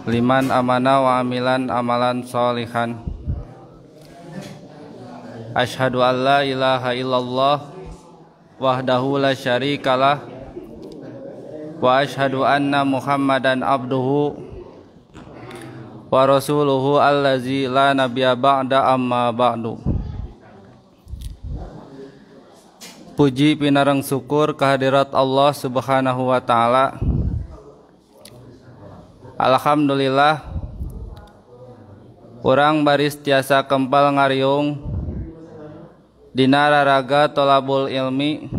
liman amana wa amilan amalan sholihan. Asyhadu an la ilaha illallah wahdahu la syarikalah wa asyhadu anna Muhammadan abduhu wa rasuluhu allazi la nabiyya ba'da amma ba'du. Puji pinareng syukur kehadirat Allah Subhanahu wa taala. Alhamdulillah urang baris tiasa kempal ngariung dina raraga tolabul ilmi.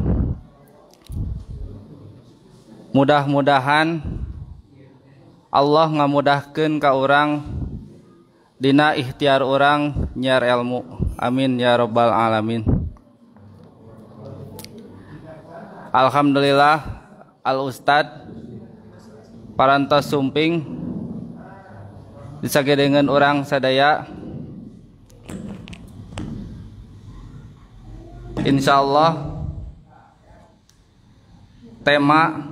Mudah-mudahan Allah ngamudahkeun ka urang dina ikhtiar urang nyiar ilmu. Amin ya rabbal alamin. Alhamdulillah al ustad parantos sumping disagedengeun urang sadaya. Insyaallah tema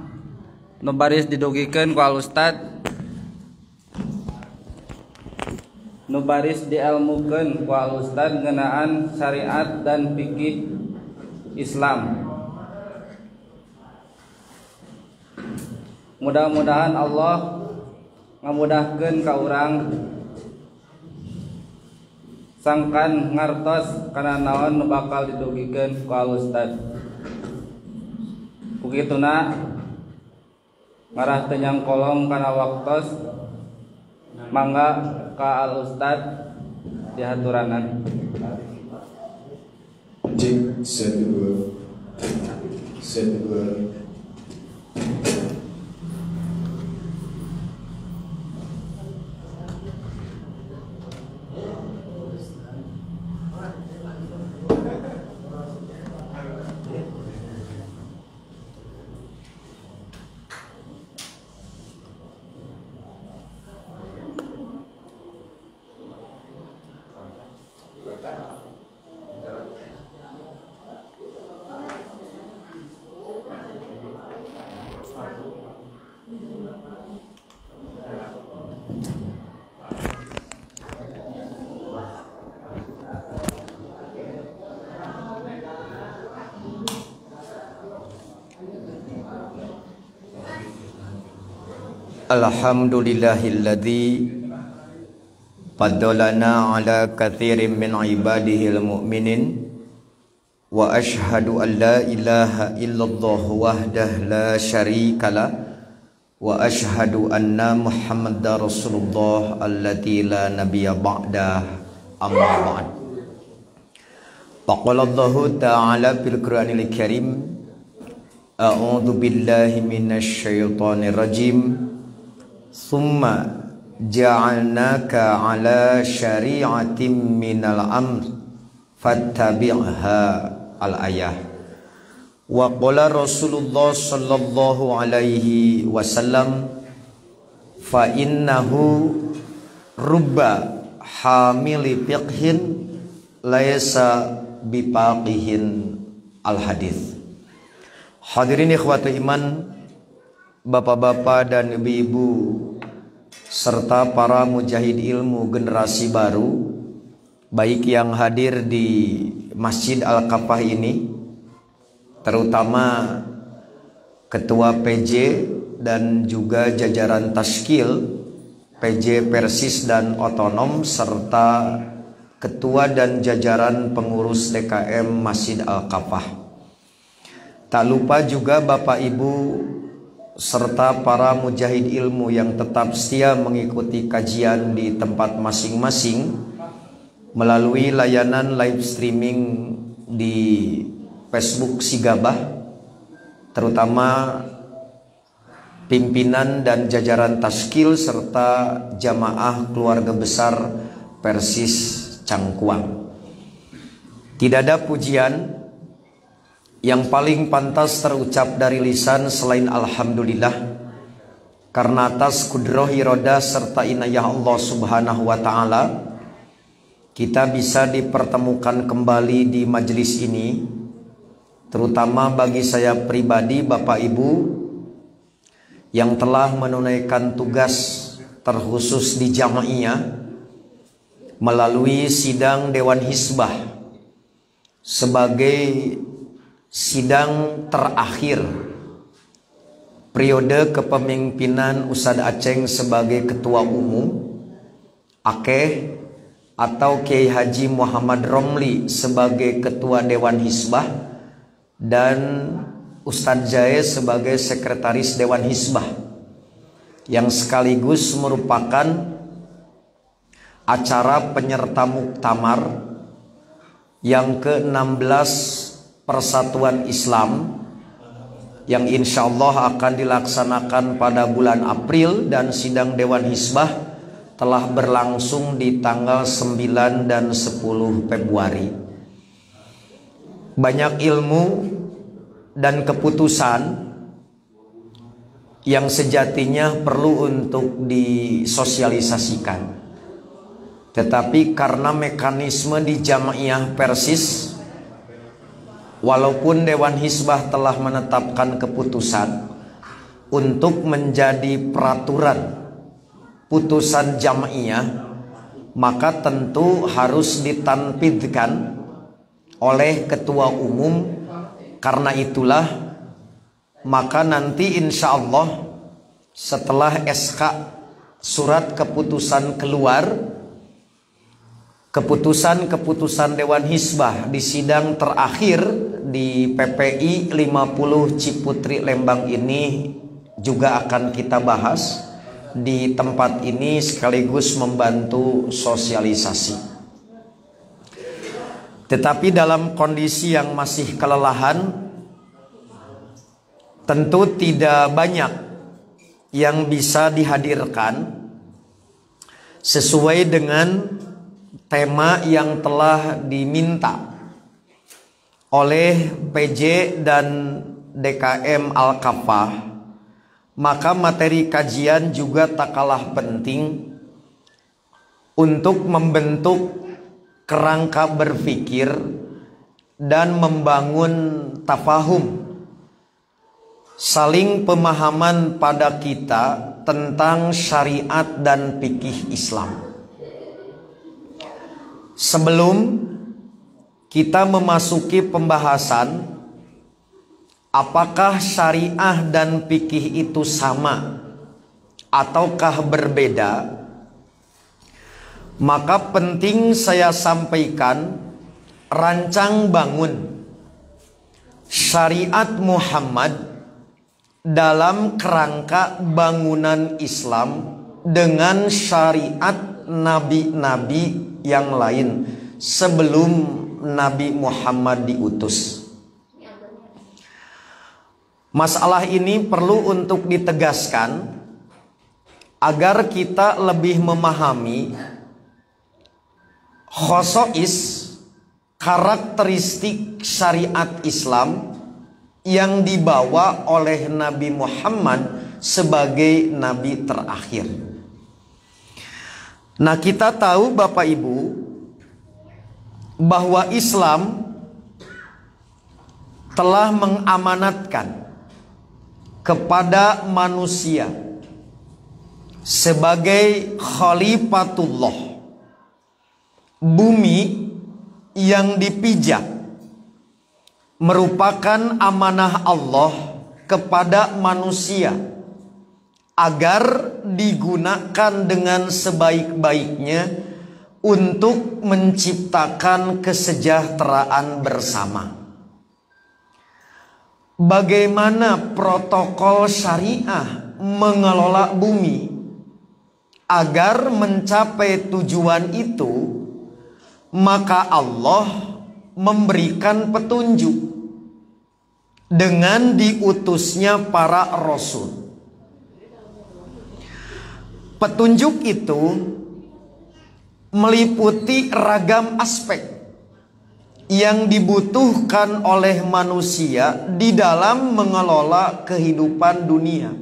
nu baris didugikeun ku al ustad, nu baris dielmukeun ku al ustad ngeunaan syariat dan fikih Islam. Mudah-mudahan Allah ngamudahkeun ka urang sangkan ngartos kana naon nu bakal didugikeun ku al ustad. Kukituna ngarah teu nyang kolong kana waktos mangga ka al ustad dihaturanan. Cek set dua. Alhamdulillahilladzi faddalana ala katsirin min ibadihil mu'minin wa ashhadu an la ilaha illallah wahdah la syarikalah wa ashhadu anna Muhammadar Rasulullah allati la nabiyya ba'da amma ba'd. Faqala Allahu ta'ala fil Qur'anil Karim a'udzu billahi minasy syaithanir rajim. Summa ja'alnaka ala syari'atin minal amr fattabi'ha al-ayah. Wa qala Rasulullah sallallahu alaihi wasallam fa innahu rubba hamili fiqhin laisa bipaqihin al-hadis. Hadirin ikhwatu iman, bapak-bapak dan ibu-ibu serta para mujahid ilmu generasi baru, baik yang hadir di Masjid Al-Kafah ini, terutama ketua PJ dan juga jajaran Tashkil PJ Persis dan Otonom, serta ketua dan jajaran pengurus DKM Masjid Al-Kafah. Tak lupa juga Bapak Ibu serta para mujahid ilmu yang tetap setia mengikuti kajian di tempat masing-masing melalui layanan live streaming di Facebook Sigabah, terutama pimpinan dan jajaran Tashkil serta jamaah keluarga besar Persis Cangkuang. Tidak ada pujian yang paling pantas terucap dari lisan selain alhamdulillah, karena atas kudroh irodah serta inayah Allah subhanahu wa ta'ala kita bisa dipertemukan kembali di majelis ini, terutama bagi saya pribadi, Bapak Ibu yang telah menunaikan tugas terkhusus di Jamaiyah melalui sidang Dewan Hizbah sebagai sidang terakhir periode kepemimpinan Ustadz Aceng sebagai Ketua Umum, Akeh atau Kiai Haji Muhammad Romli sebagai Ketua Dewan Hizbah, dan Ustadz Jae sebagai Sekretaris Dewan Hizbah, yang sekaligus merupakan acara penyerta muktamar yang ke-16 Persatuan Islam yang insya Allah akan dilaksanakan pada bulan April, dan sidang Dewan Hizbah telah berlangsung di tanggal 9 dan 10 Februari. Banyak ilmu dan keputusan yang sejatinya perlu untuk disosialisasikan, tetapi karena mekanisme di Jamaiyah Persis, walaupun Dewan Hizbah telah menetapkan keputusan untuk menjadi peraturan putusan Jamaiyah, maka tentu harus ditanfidkan oleh Ketua Umum. Karena itulah maka nanti insya Allah setelah SK surat keputusan keluar, keputusan Dewan Hizbah di sidang terakhir di PPI 50 Ciputri Lembang ini juga akan kita bahas di tempat ini sekaligus membantu sosialisasi. Tetapi dalam kondisi yang masih kelelahan, tentu tidak banyak yang bisa dihadirkan sesuai dengan tema yang telah diminta oleh PJ dan DKM Al-Kafah. Maka materi kajian juga tak kalah penting untuk membentuk kerangka berpikir dan membangun tafahum, saling pemahaman pada kita tentang syariat dan fikih Islam. Sebelum kita memasuki pembahasan apakah syariah dan fikih itu sama ataukah berbeda, maka penting saya sampaikan rancang bangun syariat Muhammad dalam kerangka bangunan Islam dengan syariat nabi-nabi yang lain sebelum Nabi Muhammad diutus. Masalah ini perlu untuk ditegaskan agar kita lebih memahami khosois, karakteristik syariat Islam yang dibawa oleh Nabi Muhammad sebagai nabi terakhir. Nah, kita tahu Bapak Ibu bahwa Islam telah mengamanatkan kepada manusia sebagai khalifatullah, bumi yang dipijak merupakan amanah Allah kepada manusia agar digunakan dengan sebaik-baiknya untuk menciptakan kesejahteraan bersama. Bagaimana protokol syariah mengelola bumi agar mencapai tujuan itu? Maka Allah memberikan petunjuk dengan diutusnya para rasul. Petunjuk itu meliputi ragam aspek yang dibutuhkan oleh manusia di dalam mengelola kehidupan dunia.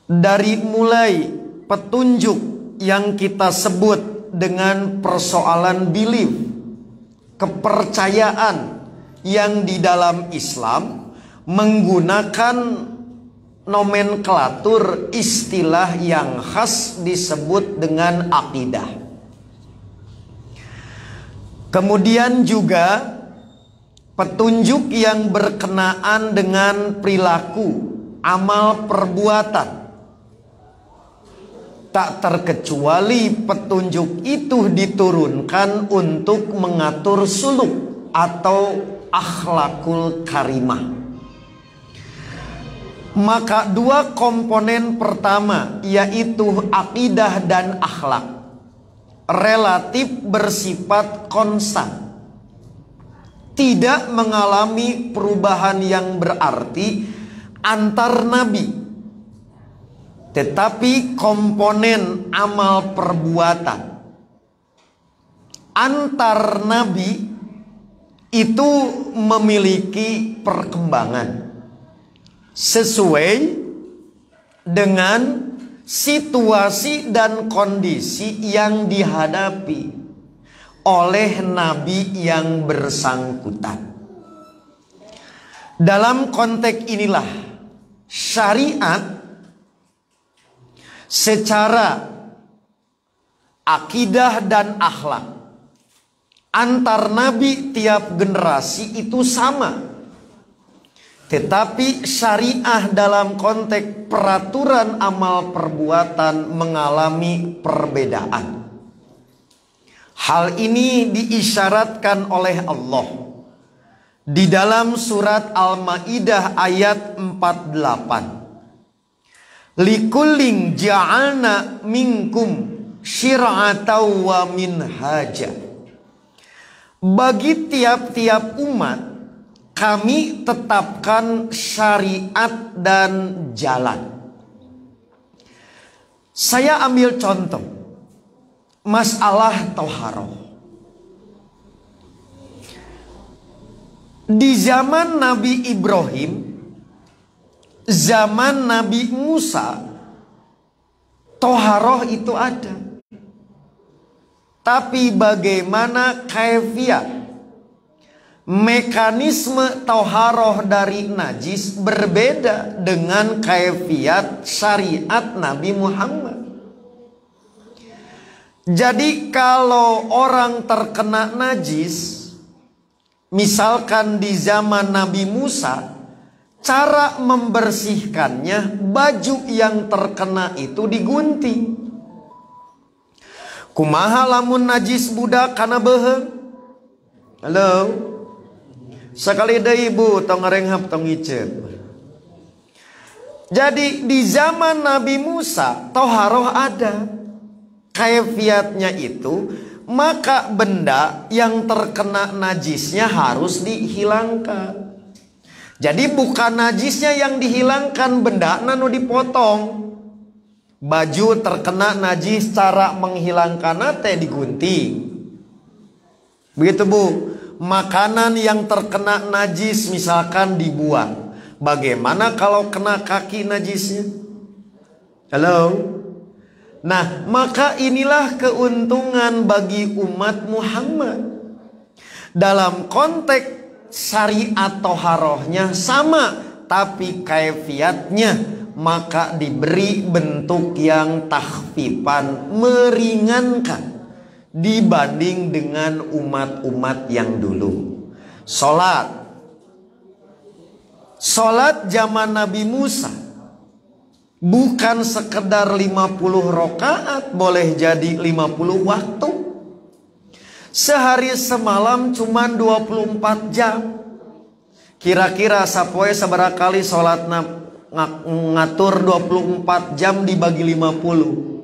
Dari mulai petunjuk yang kita sebut dengan persoalan belief, kepercayaan yang di dalam Islam menggunakan nomenklatur istilah yang khas disebut dengan akidah. Kemudian juga petunjuk yang berkenaan dengan perilaku, amal perbuatan. Tak terkecuali petunjuk itu diturunkan untuk mengatur suluk atau akhlakul karimah. Maka dua komponen pertama, yaitu akidah dan akhlak, relatif bersifat konstan, tidak mengalami perubahan yang berarti antar nabi. Tetapi komponen amal perbuatan antar nabi itu memiliki perkembangan sesuai dengan situasi dan kondisi yang dihadapi oleh nabi yang bersangkutan. Dalam konteks inilah syariat secara akidah dan akhlak antar nabi tiap generasi itu sama. Tetapi syariah dalam konteks peraturan amal perbuatan mengalami perbedaan. Hal ini diisyaratkan oleh Allah di dalam surat Al-Maidah ayat 48. Likullin ja'alna minkum syir'atan wa minhaja. Bagi tiap-tiap umat kami tetapkan syariat dan jalan. Saya ambil contoh masalah thaharah. Di zaman Nabi Ibrahim, zaman Nabi Musa, thaharah itu ada. Tapi bagaimana kaifiat, mekanisme thaharah dari najis berbeda dengan kaifiat syariat Nabi Muhammad. Jadi kalau orang terkena najis, misalkan di zaman Nabi Musa, cara membersihkannya, baju yang terkena itu digunting. Kumaha lamun najis budak kana beuheung? Halo. Sekali deui ibu tong ngarenghap tong ngicep. Jadi di zaman Nabi Musa thaharah ada. Kaifiatnya itu, maka benda yang terkena najisnya harus dihilangkan. Jadi bukan najisnya yang dihilangkan, benda nanu dipotong. Baju terkena najis, cara menghilangkan teh digunting. Begitu bu. Makanan yang terkena najis misalkan dibuang. Bagaimana kalau kena kaki najisnya? Halo. Nah, maka inilah keuntungan bagi umat Muhammad. Dalam konteks syariat thaharahnya sama, tapi kaifiatnya maka diberi bentuk yang takhfifan, meringankan dibanding dengan umat-umat yang dulu. Salat zaman Nabi Musa bukan sekedar 50 rakaat, boleh jadi 50 waktu. Sehari semalam cuma 24 jam. Kira-kira sapoe sabaraha kali salat ngatur 24 jam dibagi 50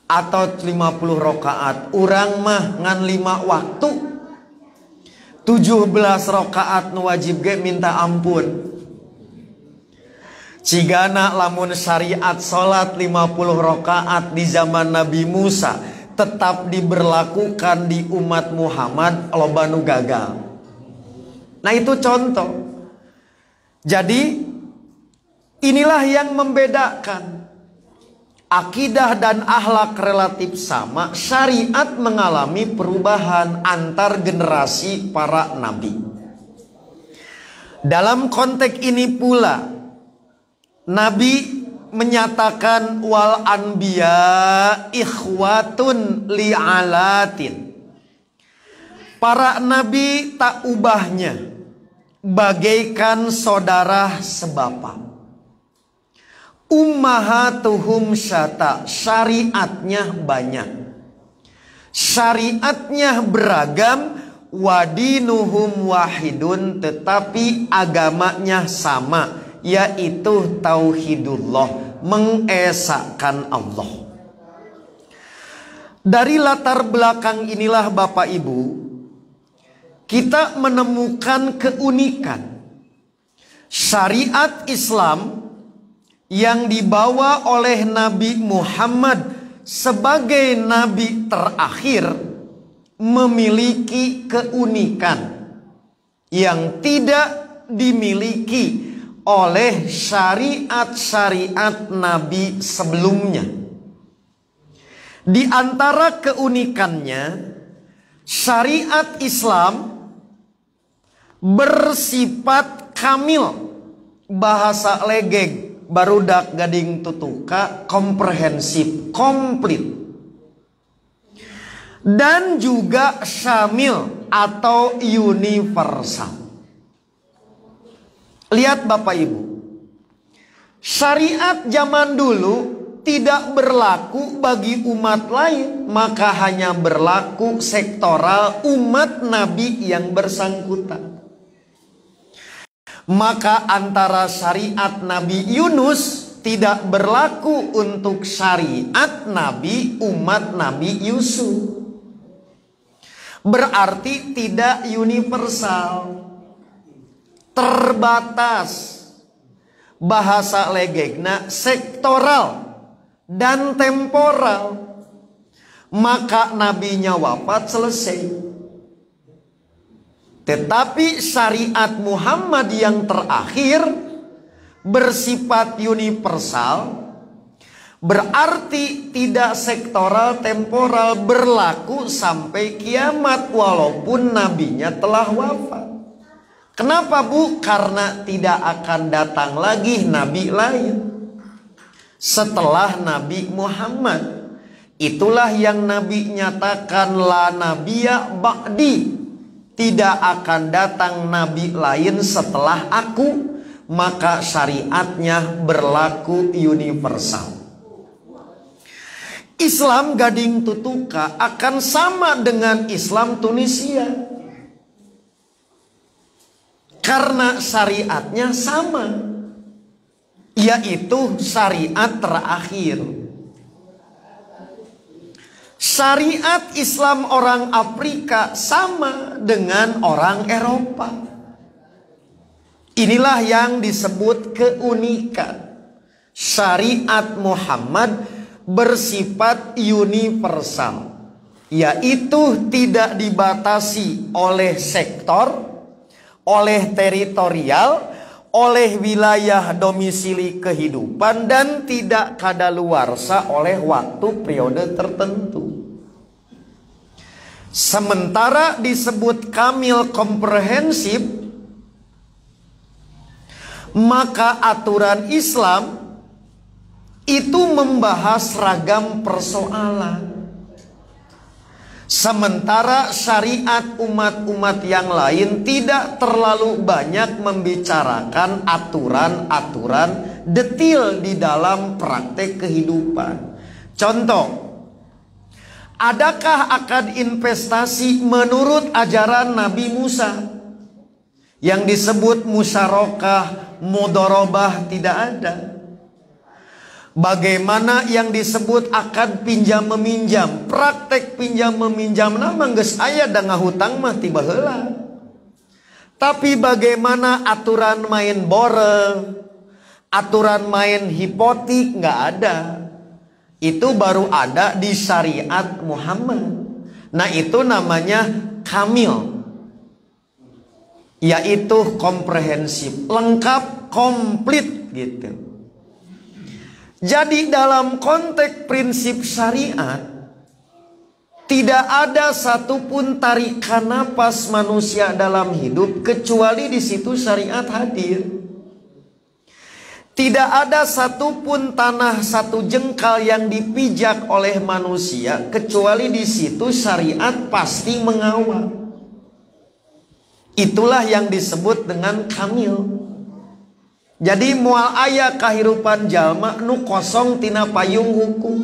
atau 50 rakaat. Urang mah ngan 5 waktu. 17 rakaat nu wajib ge minta ampun. Cigana lamun syariat salat 50 rakaat di zaman Nabi Musa tetap diberlakukan di umat Muhammad, loba nu gagal. Nah itu contoh. Jadi inilah yang membedakan. Akidah dan akhlak relatif sama, syariat mengalami perubahan antar generasi para nabi. Dalam konteks ini pula, Nabi menyatakan wal anbiya ikhwatun li'alatin. Para nabi tak ubahnya bagaikan saudara sebapa. Ummahatuhum syata, syariatnya banyak, syariatnya beragam. Wadinuhum wahidun, tetapi agamanya sama, yaitu tauhidullah, mengesahkan Allah. Dari latar belakang inilah Bapak Ibu, kita menemukan keunikan syariat Islam yang dibawa oleh Nabi Muhammad sebagai nabi terakhir, memiliki keunikan yang tidak dimiliki oleh syariat-syariat nabi sebelumnya. Di antara keunikannya, syariat Islam bersifat kamil, bahasa legeg barudak gading tutuka, komprehensif, komplit, dan juga syamil atau universal. Lihat Bapak Ibu, syariat zaman dulu tidak berlaku bagi umat lain, maka hanya berlaku sektoral umat Nabi yang bersangkutan. Maka antara syariat Nabi Yunus tidak berlaku untuk syariat Nabi umat Nabi Yusuf. Berarti tidak universal, terbatas, bahasa legegna sektoral dan temporal. Maka nabinya wafat, selesai. Tetapi syariat Muhammad yang terakhir bersifat universal, berarti tidak sektoral, temporal, berlaku sampai kiamat walaupun nabinya telah wafat. Kenapa Bu? Karena tidak akan datang lagi nabi lain setelah Nabi Muhammad. Itulah yang Nabi nyatakan, la nabiyya ba'di, tidak akan datang nabi lain setelah aku. Maka syariatnya berlaku universal. Islam gading tutuka akan sama dengan Islam Tunisia, karena syariatnya sama, yaitu syariat terakhir. Syariat Islam orang Afrika sama dengan orang Eropa. Inilah yang disebut keunikan syariat Muhammad bersifat universal, yaitu tidak dibatasi oleh sektor, oleh teritorial, oleh wilayah domisili kehidupan, dan tidak kadaluarsa oleh waktu periode tertentu. Sementara disebut kamil, komprehensif, maka aturan Islam itu membahas ragam persoalan. Sementara syariat umat-umat yang lain tidak terlalu banyak membicarakan aturan-aturan detil di dalam praktek kehidupan. Contoh, adakah akad investasi menurut ajaran Nabi Musa? Yang disebut musyarakah, mudharabah, tidak ada. Bagaimana yang disebut akad pinjam meminjam, praktek pinjam meminjam nama geus aya da ngahutang mah ti baheula. Tapi bagaimana aturan main boreng, aturan main hipotik, nggak ada. Itu baru ada di syariat Muhammad. Nah, itu namanya kamil, yaitu komprehensif, lengkap, komplit gitu. Jadi dalam konteks prinsip syariat, tidak ada satupun tarikan napas manusia dalam hidup kecuali di situ syariat hadir. Tidak ada satupun tanah satu jengkal yang dipijak oleh manusia kecuali di situ syariat pasti mengawal. Itulah yang disebut dengan kamil. Jadi moal aya kahirupan jalma nu kosong tina payung hukum.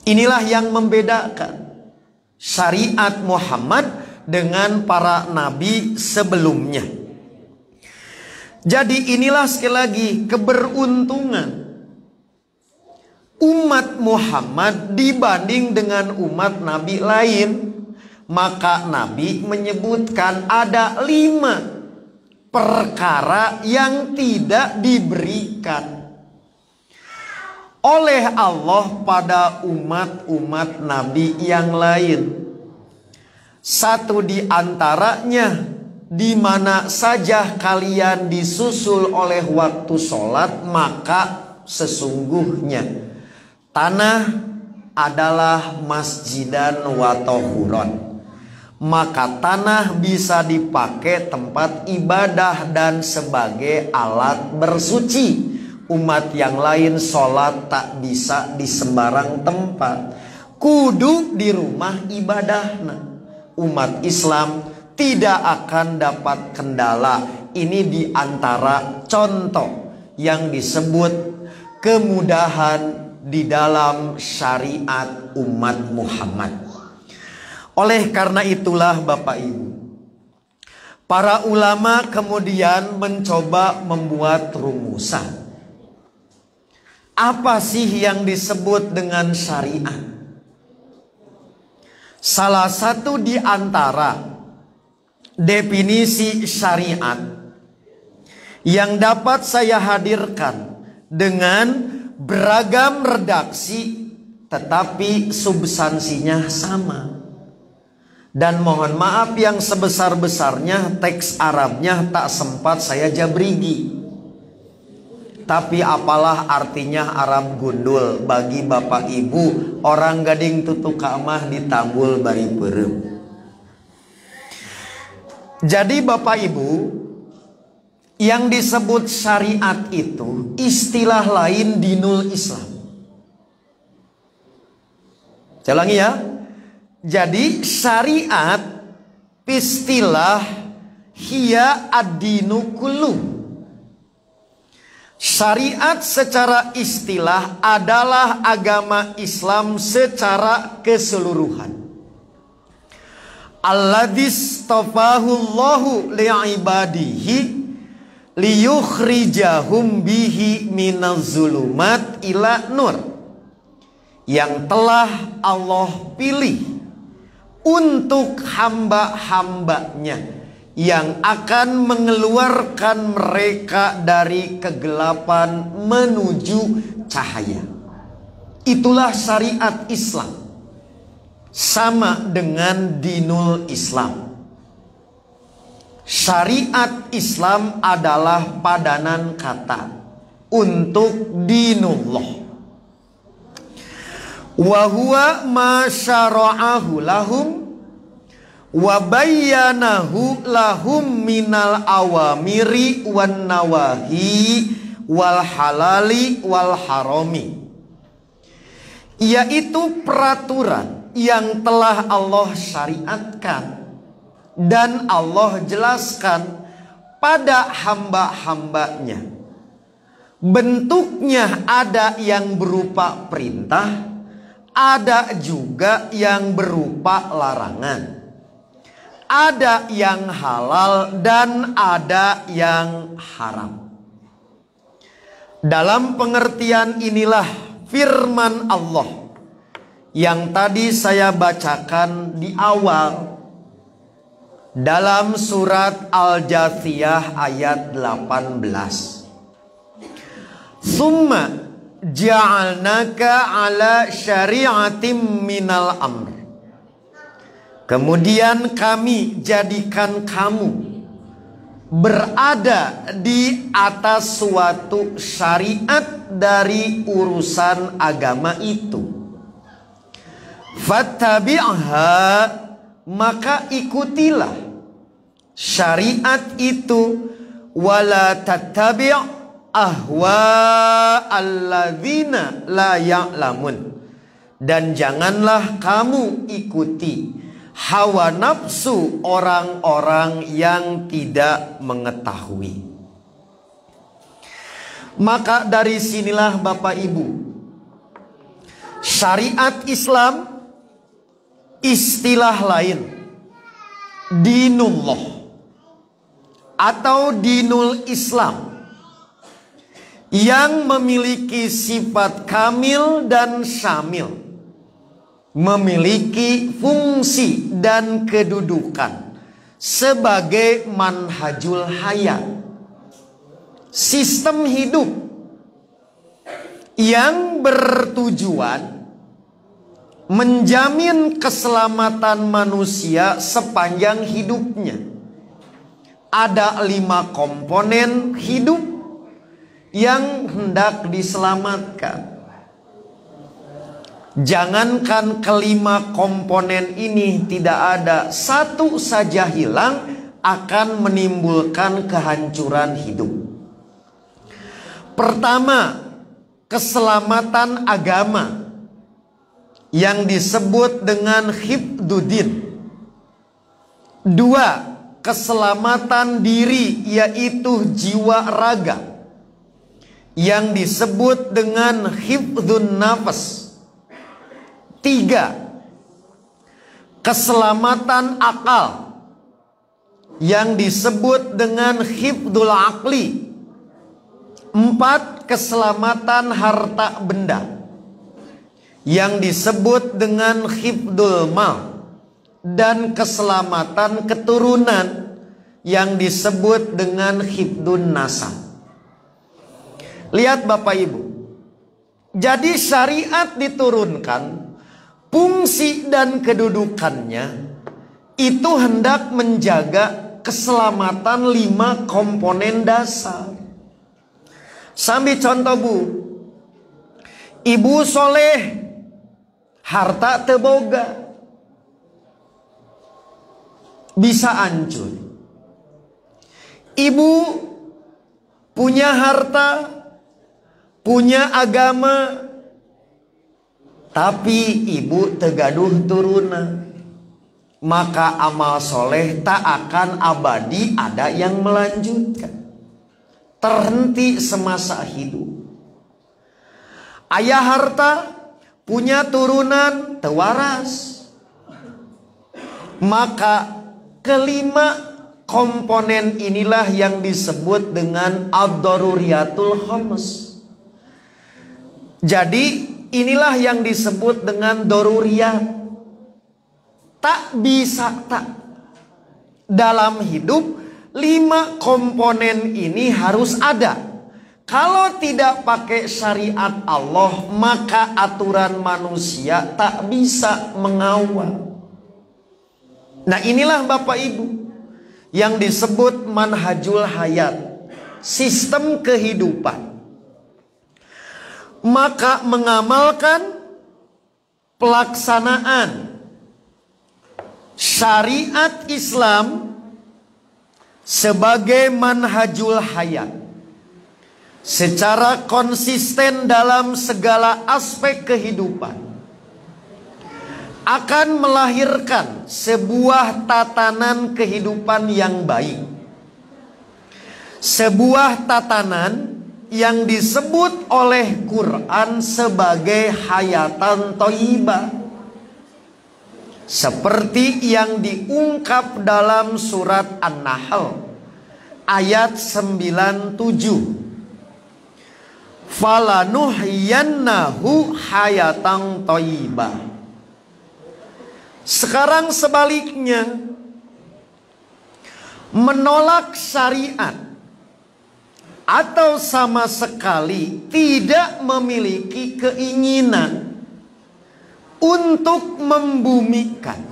Inilah yang membedakan syariat Muhammad dengan para nabi sebelumnya. Jadi inilah sekali lagi keberuntungan umat Muhammad dibanding dengan umat nabi lain. Maka nabi menyebutkan ada 5 perkara yang tidak diberikan oleh Allah pada umat-umat nabi yang lain. Satu di antaranya, di mana saja kalian disusul oleh waktu sholat, maka sesungguhnya tanah adalah masjidan wa tahuron. Maka tanah bisa dipakai tempat ibadah dan sebagai alat bersuci. Umat yang lain sholat tak bisa di sembarang tempat, kudu di rumah ibadahna. Umat Islam tidak akan dapat kendala. Ini diantara contoh yang disebut kemudahan di dalam syariat umat Muhammad. Oleh karena itulah Bapak Ibu, para ulama kemudian mencoba membuat rumusan. Apa sih yang disebut dengan syariat? Salah satu di antara definisi syariat yang dapat saya hadirkan dengan beragam redaksi tetapi substansinya sama. Dan mohon maaf yang sebesar-besarnya teks Arabnya tak sempat saya jabrigi. Tapi apalah artinya Arab gundul bagi Bapak Ibu orang gading tutu kamah ditambul bari perem. Jadi Bapak Ibu, yang disebut syariat itu istilah lain dinul Islam. Saya ulangi ya. Jadi syariat istilah hiya ad-dinu kullu. Syariat secara istilah adalah agama Islam secara keseluruhan. Alladzis tafahullahu li'ibadihi liyukhrijahum bihi minaz zulumat ila nur. Yang telah Allah pilih untuk hamba-hambanya yang akan mengeluarkan mereka dari kegelapan menuju cahaya. Itulah syariat Islam. Sama dengan dinul Islam. Syariat Islam adalah padanan kata untuk dinullah. Wa huwa ma syara'ahu lahum wa bayyanahu lahum minal awamiri wan nawahi wal halali wal harami. Yaitu peraturan yang telah Allah syariatkan dan Allah jelaskan pada hamba-hambanya. Bentuknya ada yang berupa perintah, ada juga yang berupa larangan. Ada yang halal dan ada yang haram. Dalam pengertian inilah firman Allah yang tadi saya bacakan di awal dalam surat Al-Jathiyah ayat 18. Summa ja'alnaka ala syari'atim minal amr. Kemudian kami jadikan kamu berada di atas suatu syariat dari urusan agama itu. Fattabi'ha, maka ikutilah syariat itu. wala tattabi' ahwa alladzina la ya'lamun. Dan janganlah kamu ikuti hawa nafsu orang-orang yang tidak mengetahui. Maka dari sinilah Bapak Ibu, syariat Islam istilah lain dinullah atau dinul Islam yang memiliki sifat kamil dan syamil, memiliki fungsi dan kedudukan sebagai manhajul hayat, sistem hidup yang bertujuan menjamin keselamatan manusia sepanjang hidupnya. Ada 5 komponen hidup yang hendak diselamatkan. Jangankan kelima komponen ini tidak ada, satu saja hilang akan menimbulkan kehancuran hidup. Pertama, keselamatan agama yang disebut dengan hifdzuddin. 2, keselamatan diri yaitu jiwa raga yang disebut dengan hifdzun nafas. 3, keselamatan akal yang disebut dengan hifdzul aqli. 4, keselamatan harta benda yang disebut dengan hifdzul mal. Dan keselamatan keturunan yang disebut dengan hifdzun nasab. Lihat Bapak Ibu, jadi syariat diturunkan, fungsi dan kedudukannya itu hendak menjaga keselamatan 5 komponen dasar. Sambil contoh Bu, ibu soleh, harta teboga, bisa hancur. Ibu punya harta, punya agama, tapi ibu tegaduh turunan, maka amal soleh tak akan abadi, ada yang melanjutkan, terhenti semasa hidup. Ayah harta, punya turunan, tewaras, maka kelima komponen inilah yang disebut dengan ad-daruriyatul khams. Jadi inilah yang disebut dengan daruriyat. Tak bisa tak. Dalam hidup 5 komponen ini harus ada. Kalau tidak pakai syariat Allah, maka aturan manusia tak bisa mengawal. Nah inilah Bapak Ibu yang disebut manhajul hayat, sistem kehidupan. Maka mengamalkan pelaksanaan syariat Islam sebagai manhajul hayat secara konsisten dalam segala aspek kehidupan akan melahirkan sebuah tatanan kehidupan yang baik. Sebuah tatanan yang disebut oleh Quran sebagai hayatan thayyibah. Seperti yang diungkap dalam surat An-Nahl ayat 97. Falanuhyiyannahu hayatan thayyibah. Sekarang sebaliknya, menolak syariat atau sama sekali tidak memiliki keinginan untuk membumikan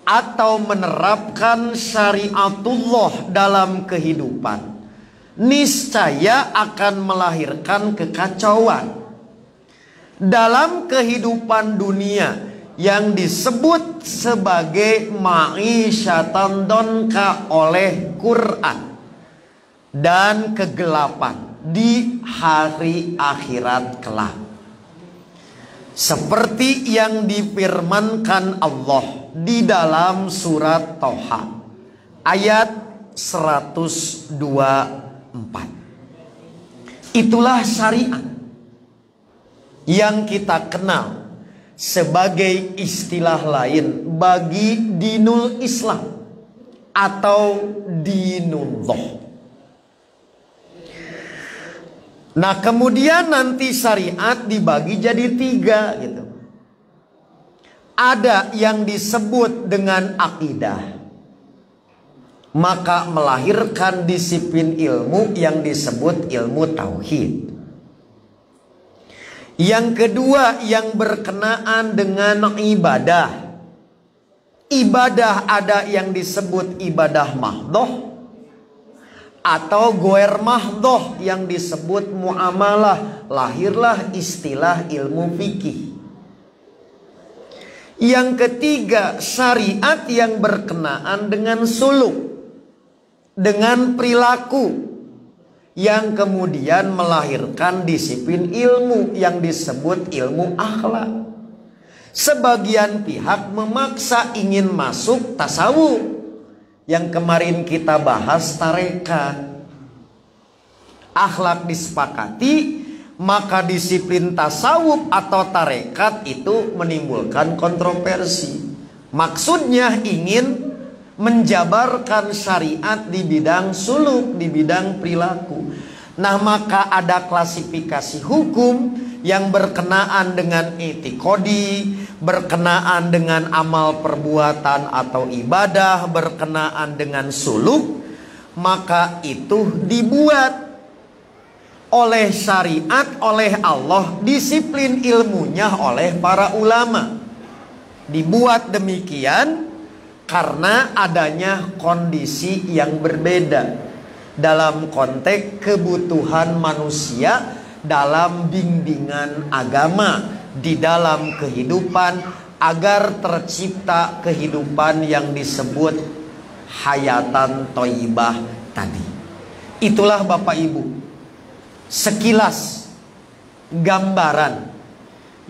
atau menerapkan syariatullah dalam kehidupan, niscaya akan melahirkan kekacauan dalam kehidupan dunia yang disebut sebagai ma'isyatan donka oleh Quran. dan kegelapan di hari akhirat kelak. Seperti yang difirmankan Allah di dalam surat Thaha ayat 124. Itulah syariat yang kita kenal sebagai istilah lain bagi dinul Islam atau dinullah. Nah, kemudian nanti syariat dibagi jadi 3 gitu. Ada yang disebut dengan akidah, maka melahirkan disiplin ilmu yang disebut ilmu tauhid. Yang kedua yang berkenaan dengan ibadah. Ibadah ada yang disebut ibadah mahdhoh atau goer mahdhoh yang disebut muamalah. Lahirlah istilah ilmu fikih. Yang ketiga syariat yang berkenaan dengan suluk, dengan perilaku, yang kemudian melahirkan disiplin ilmu yang disebut ilmu akhlak. Sebagian pihak memaksa ingin masuk tasawuf, yang kemarin kita bahas tarekat. Akhlak disepakati, maka disiplin tasawuf atau tarekat itu menimbulkan kontroversi. Maksudnya ingin menjabarkan syariat di bidang suluk, di bidang perilaku. Nah, maka ada klasifikasi hukum yang berkenaan dengan etikodi, berkenaan dengan amal perbuatan atau ibadah, berkenaan dengan suluk. Maka itu dibuat oleh syariat, oleh Allah, disiplin ilmunya oleh para ulama. Dibuat demikian karena adanya kondisi yang berbeda dalam konteks kebutuhan manusia dalam bimbingan agama di dalam kehidupan, agar tercipta kehidupan yang disebut hayatan thayyibah tadi. Itulah Bapak Ibu sekilas gambaran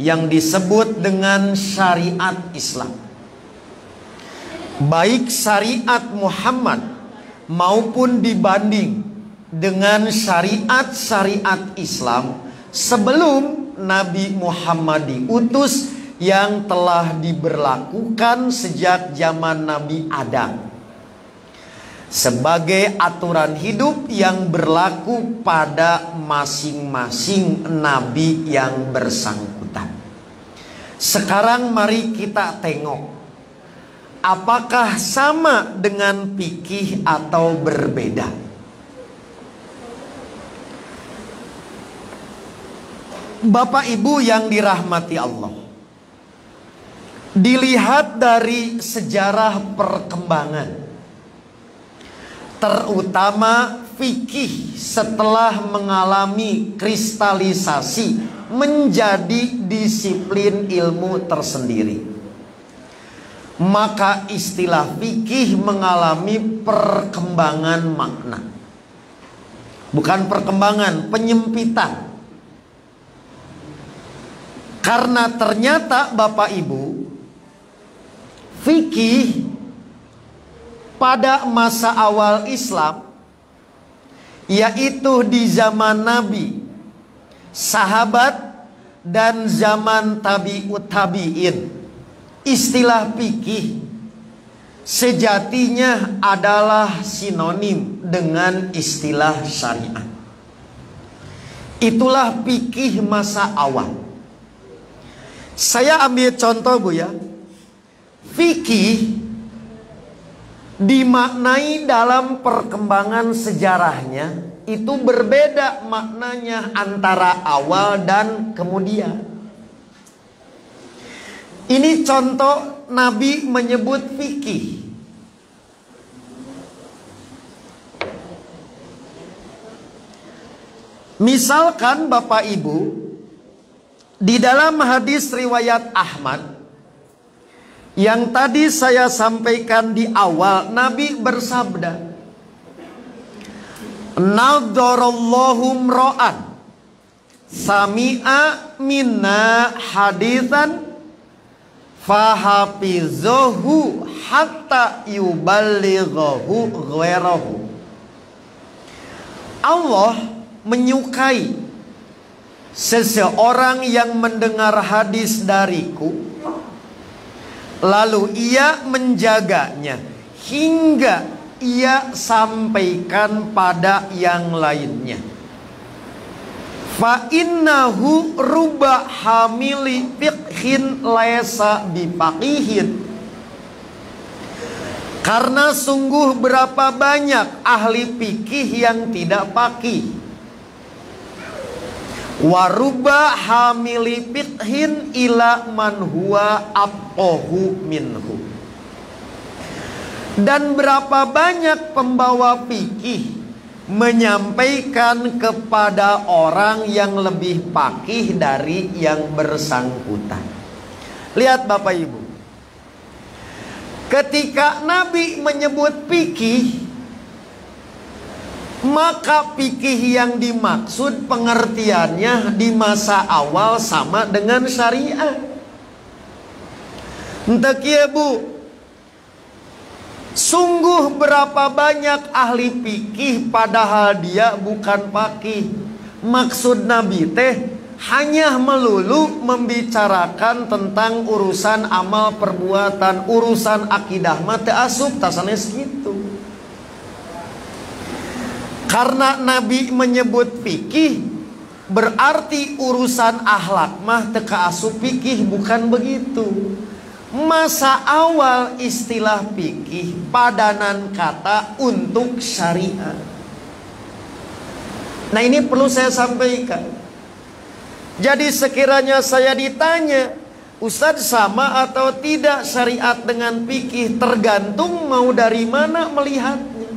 yang disebut dengan syariat Islam. Baik syariat Muhammad maupun dibanding dengan syariat-syariat Islam sebelum Nabi Muhammad diutus, yang telah diberlakukan sejak zaman Nabi Adam, sebagai aturan hidup yang berlaku pada masing-masing nabi yang bersangkutan. Sekarang mari kita tengok, apakah sama dengan fikih atau berbeda? Bapak Ibu yang dirahmati Allah, dilihat dari sejarah perkembangan, terutama fikih setelah mengalami kristalisasi menjadi disiplin ilmu tersendiri, maka istilah fikih mengalami perkembangan makna. Bukan perkembangan, penyempitan. Karena ternyata Bapak Ibu, fikih pada masa awal Islam, yaitu di zaman Nabi, sahabat, dan zaman tabi'ut tabi'in, istilah fikih sejatinya adalah sinonim dengan istilah syariat. Itulah fikih masa awal. Saya ambil contoh Bu ya. Fikih dimaknai dalam perkembangan sejarahnya itu berbeda maknanya antara awal dan kemudian. Ini contoh Nabi menyebut fikih. Misalkan Bapak Ibu, di dalam hadis riwayat Ahmad yang tadi saya sampaikan di awal, Nabi bersabda, Nadharallahu mra'an sami'a minna haditsan fahafizahu hatta yuballighahu ghairahu. Allah menyukai seseorang yang mendengar hadis dariku, lalu ia menjaganya hingga ia sampaikan pada yang lainnya. Fa innahu ruba hamili fiqhin laisa bifaqihin. Karena sungguh berapa banyak ahli fikih yang tidak faqih. Wa ruba hamili fiqhin ila man huwa afqahu minhu. Dan berapa banyak pembawa fikih menyampaikan kepada orang yang lebih faqih dari yang bersangkutan. Lihat Bapak Ibu, ketika Nabi menyebut fikih, maka fikih yang dimaksud pengertiannya di masa awal sama dengan syariat. Entah kia Bu, sungguh berapa banyak ahli fikih padahal dia bukan faqih. Maksud Nabi teh hanya melulu membicarakan tentang urusan amal perbuatan, urusan akidah mah teu asup tasanes gitu. Karena Nabi menyebut fikih berarti urusan akhlak mah teu kaasup fikih, bukan begitu. Masa awal istilah fikih padanan kata untuk syariat. Nah ini perlu saya sampaikan. Jadi sekiranya saya ditanya, Ustadz sama atau tidak syariat dengan fikih, tergantung mau dari mana melihatnya.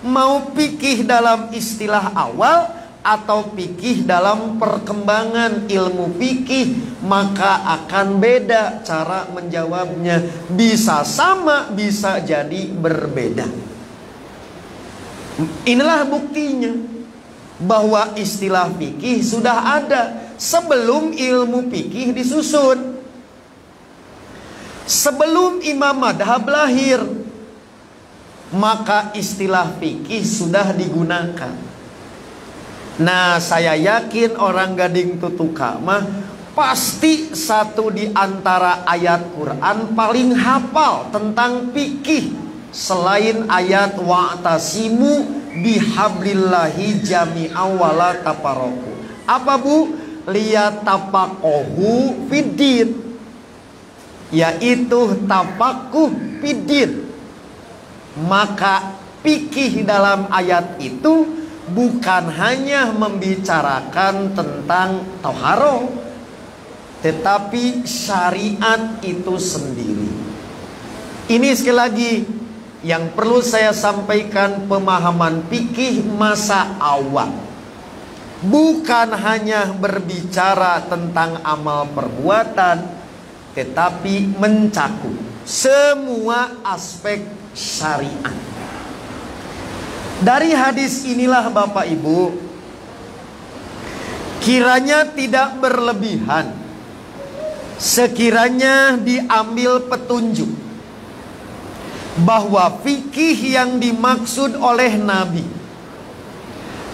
Mau fikih dalam istilah awal atau fikih dalam perkembangan ilmu fikih, maka akan beda cara menjawabnya. Bisa sama, bisa jadi berbeda. Inilah buktinya bahwa istilah fikih sudah ada sebelum ilmu fikih disusun. Sebelum imam madhab lahir, maka istilah fikih sudah digunakan. Nah, saya yakin orang Gading Tutuka mah pasti satu di antara ayat Quran paling hafal tentang fikih selain ayat wa'tasimu bihablillahi jami'an wala tafarraqu. Apa Bu? Liyatafaqahu fiddin, yaitu tafaqquh fiddin. Maka fikih dalam ayat itu bukan hanya membicarakan tentang thaharah, tetapi syariat itu sendiri. Ini sekali lagi yang perlu saya sampaikan, pemahaman fikih masa awal bukan hanya berbicara tentang amal perbuatan, tetapi mencakup semua aspek syariat. Dari hadis inilah Bapak Ibu, kiranya tidak berlebihan sekiranya diambil petunjuk bahwa fikih yang dimaksud oleh Nabi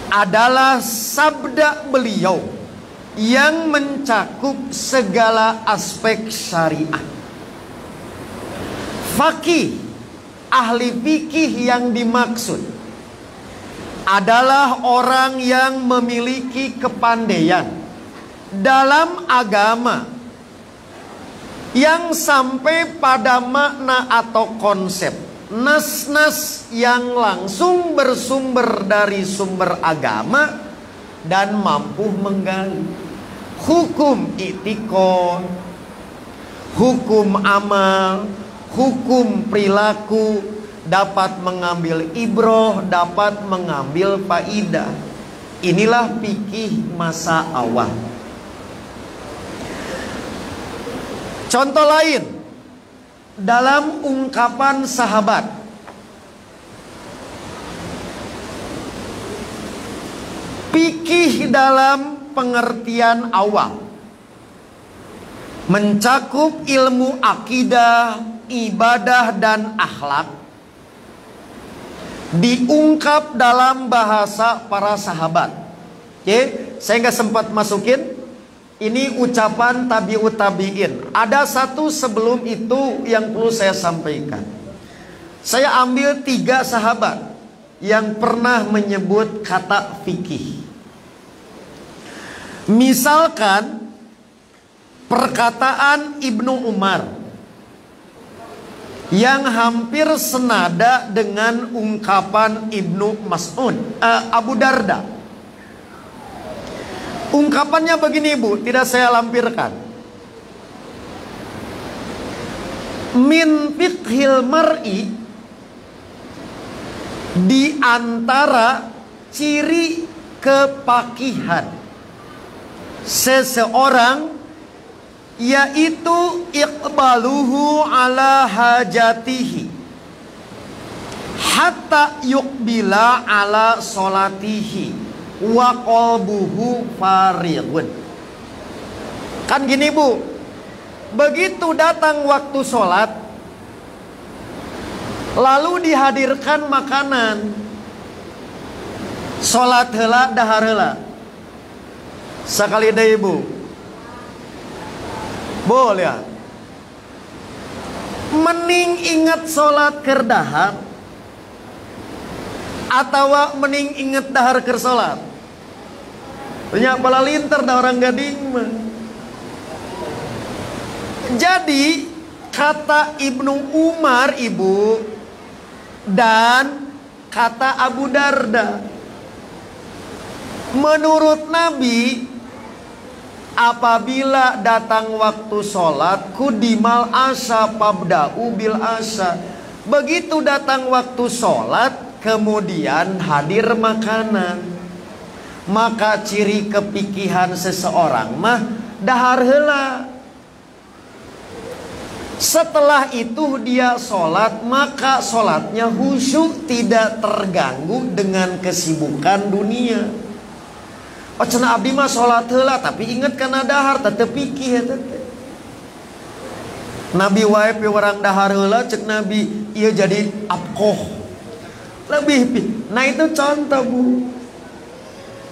adalah sabda beliau yang mencakup segala aspek syariat. Faqih, ahli fikih yang dimaksud adalah orang yang memiliki kepandaian dalam agama yang sampai pada makna atau konsep nas-nas yang langsung bersumber dari sumber agama dan mampu menggali hukum i'tiqad, hukum amal, hukum perilaku, dapat mengambil ibroh, dapat mengambil faidah. Inilah fikih masa awal. Contoh lain dalam ungkapan sahabat, Fikih dalam pengertian awal mencakup ilmu akidah, ibadah, dan akhlak. Diungkap dalam bahasa para sahabat. Oke, saya nggak sempat masukin. Ini ucapan tabi'ut tabi'in. Ada satu sebelum itu yang perlu saya sampaikan. Saya ambil 3 sahabat yang pernah menyebut kata fikih. Misalkan perkataan Ibnu Umar yang hampir senada dengan ungkapan Ibnu Mas'ud, Abu Darda. Ungkapannya begini, Bu, tidak saya lampirkan. Min fiqhil mar'i, di antara ciri kepakihan seseorang yaitu iqbaluhu ala hajatihi hatta yuqbila ala solatihi wa qalbuhu farighun. Kan gini, Bu, begitu datang waktu sholat lalu dihadirkan makanan, sholat heula dahar heula. Sakali deui, Bu. Boleh. Mending ingat sholat keur dahar atau mending ingat dahar keur sholat? Banyak bala linter da orang gading mah. Jadi kata Ibnu Umar, Ibu, dan kata Abu Darda, menurut Nabi, apabila datang waktu sholat, kudimal asa pabda'u bil asa. Begitu datang waktu sholat, kemudian hadir makanan. Maka ciri kepikihan seseorang mah dahar heula. Setelah itu dia sholat, maka sholatnya khusyuk, tidak terganggu dengan kesibukan dunia. Oh, cenah abdi mah sholat heula tapi inget kana dahar tetep pikih eta teh. Nabi wae pi urang dahar heula cek Nabi ieu jadi abqoh. Lebih nah itu contoh, Bu.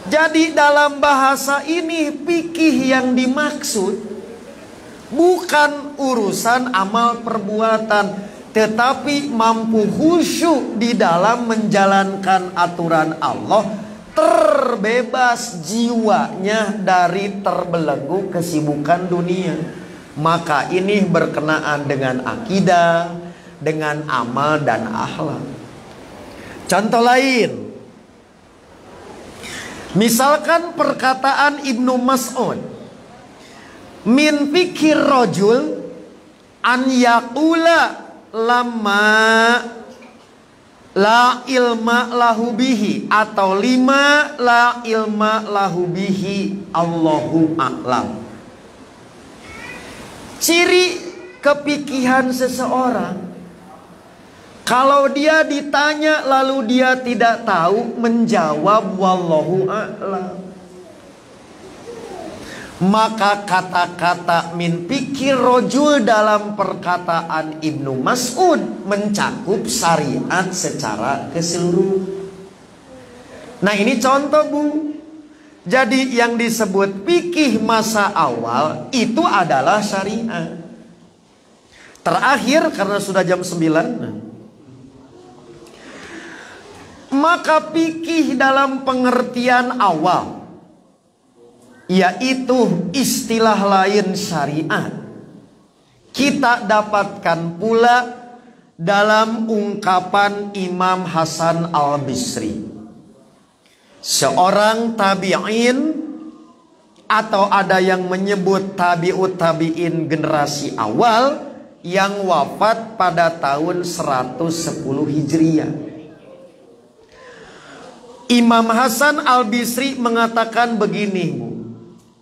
Jadi dalam bahasa ini fikih yang dimaksud bukan urusan amal perbuatan, tetapi mampu khusyuk di dalam menjalankan aturan Allah, terbebas jiwanya dari terbelenggu kesibukan dunia. Maka ini berkenaan dengan akidah, dengan amal dan akhlak. Contoh lain, misalkan perkataan Ibnu Mas'ud, min fikir rojul an yaqula lama la ilma lahu bihi, atau lima la ilma lahu bihi Allahu a'lam. Ciri kepikihan seseorang, kalau dia ditanya lalu dia tidak tahu, menjawab wallahu a'lam. Maka kata-kata min fikir rojul dalam perkataan Ibnu Mas'ud mencakup syariat secara keseluruhan. Nah ini contoh, Bu. Jadi yang disebut fikih masa awal itu adalah syariat. Terakhir karena sudah jam 9, maka fikih dalam pengertian awal yaitu istilah lain syariat, kita dapatkan pula dalam ungkapan Imam Hasan Al-Bisri, seorang tabi'in, atau ada yang menyebut tabi'ut tabi'in generasi awal, yang wafat pada tahun 110 Hijriah. Imam Hasan Al-Bisri mengatakan begini,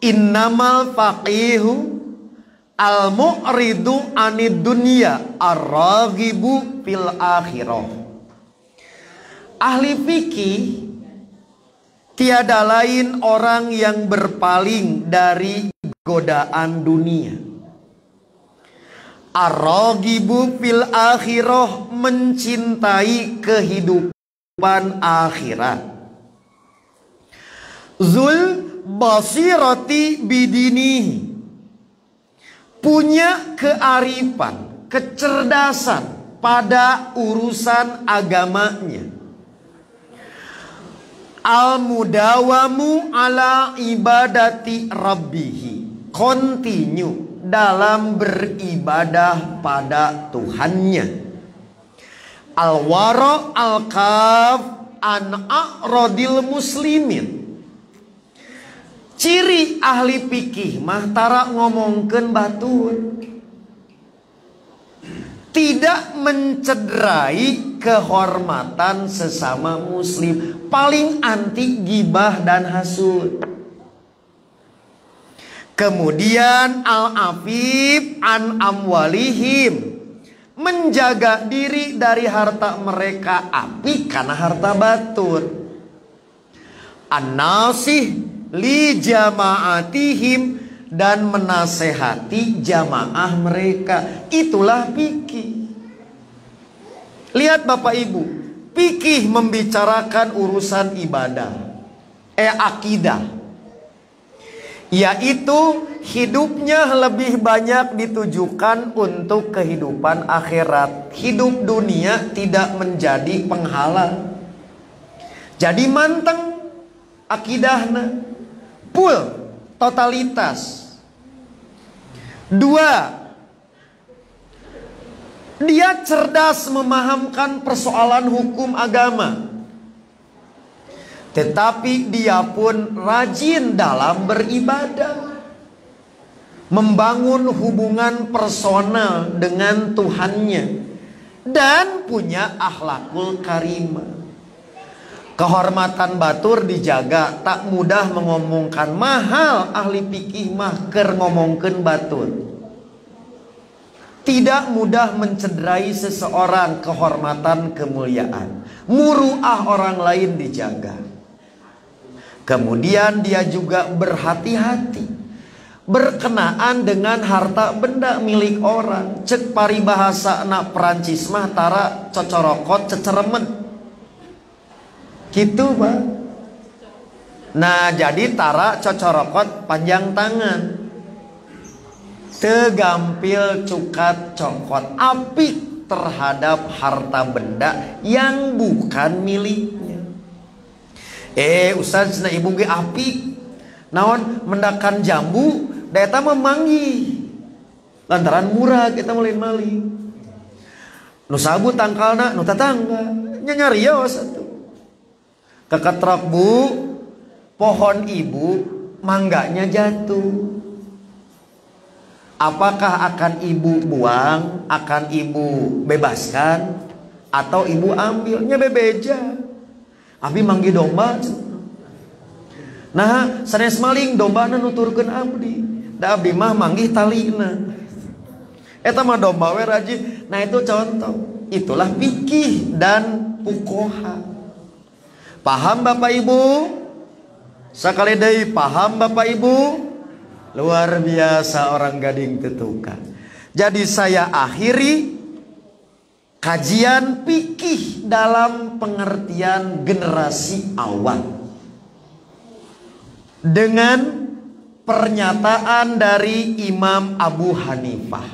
innamal faqihu al-mu'ridu anid dunya ar-raghibu fil akhirah. Ahli fikih tiada lain orang yang berpaling dari godaan dunia. Ar-ragibu fil akhirah, mencintai kehidupan akhirat. Zul basirati bidinihi, punya kearifan, kecerdasan pada urusan agamanya. Al-mudawamu ala ibadati rabbihi, continue dalam beribadah pada Tuhannya. Al-wara al-kaf an a'radil muslimin, ciri ahli fikih mah tara ngomongkeun batur, tidak mencederai kehormatan sesama muslim, paling anti gibah dan hasud. Kemudian al-afif an amwalihim, menjaga diri dari harta mereka, api karena harta batur. An-nasih li jama'atihim, dan menasehati jamaah mereka. Itulah fikih. Lihat Bapak Ibu, fikih membicarakan urusan ibadah, akidah, yaitu hidupnya lebih banyak ditujukan untuk kehidupan akhirat. Hidup dunia tidak menjadi penghalang. Jadi manteng akidahna, full, totalitas. Dua, dia cerdas memahamkan persoalan hukum agama, tetapi dia pun rajin dalam beribadah, membangun hubungan personal dengan Tuhannya, dan punya akhlakul karimah. Kehormatan batur dijaga, tak mudah mengomongkan. Mahal ahli fikih mah keur ngomongkeun batur. Tidak mudah mencederai seseorang, kehormatan, kemuliaan. Muruah orang lain dijaga. Kemudian dia juga berhati-hati berkenaan dengan harta benda milik orang. Cek paribahasa anak Perancis mah tara cocorokot ceceremet. Gitu Pak. Nah jadi tara cocorokot panjang tangan, tegampil cukat cokot, apik terhadap harta benda yang bukan miliknya. Ustaz na ibu ge apik naon mendakan jambu daya memanggi lantaran murah kita malin-malin. Nu sabu tangkalna nu tatangga nyarios atuh. Keketrok bu, pohon ibu mangganya jatuh. Apakah akan ibu buang, akan ibu bebaskan, atau ibu ambilnya bebeja? Abi manggi domba. Nah, sanes maling domba nuturkeun abdi. Da abdi mah manggih talina. Eta mah domba we rajin. Nah itu contoh. Itulah fikih dan fuqaha. Paham Bapak Ibu? Sakali deui paham Bapak Ibu? Luar biasa orang gading tetukan. Jadi saya akhiri kajian fikih dalam pengertian generasi awal dengan pernyataan dari Imam Abu Hanifah,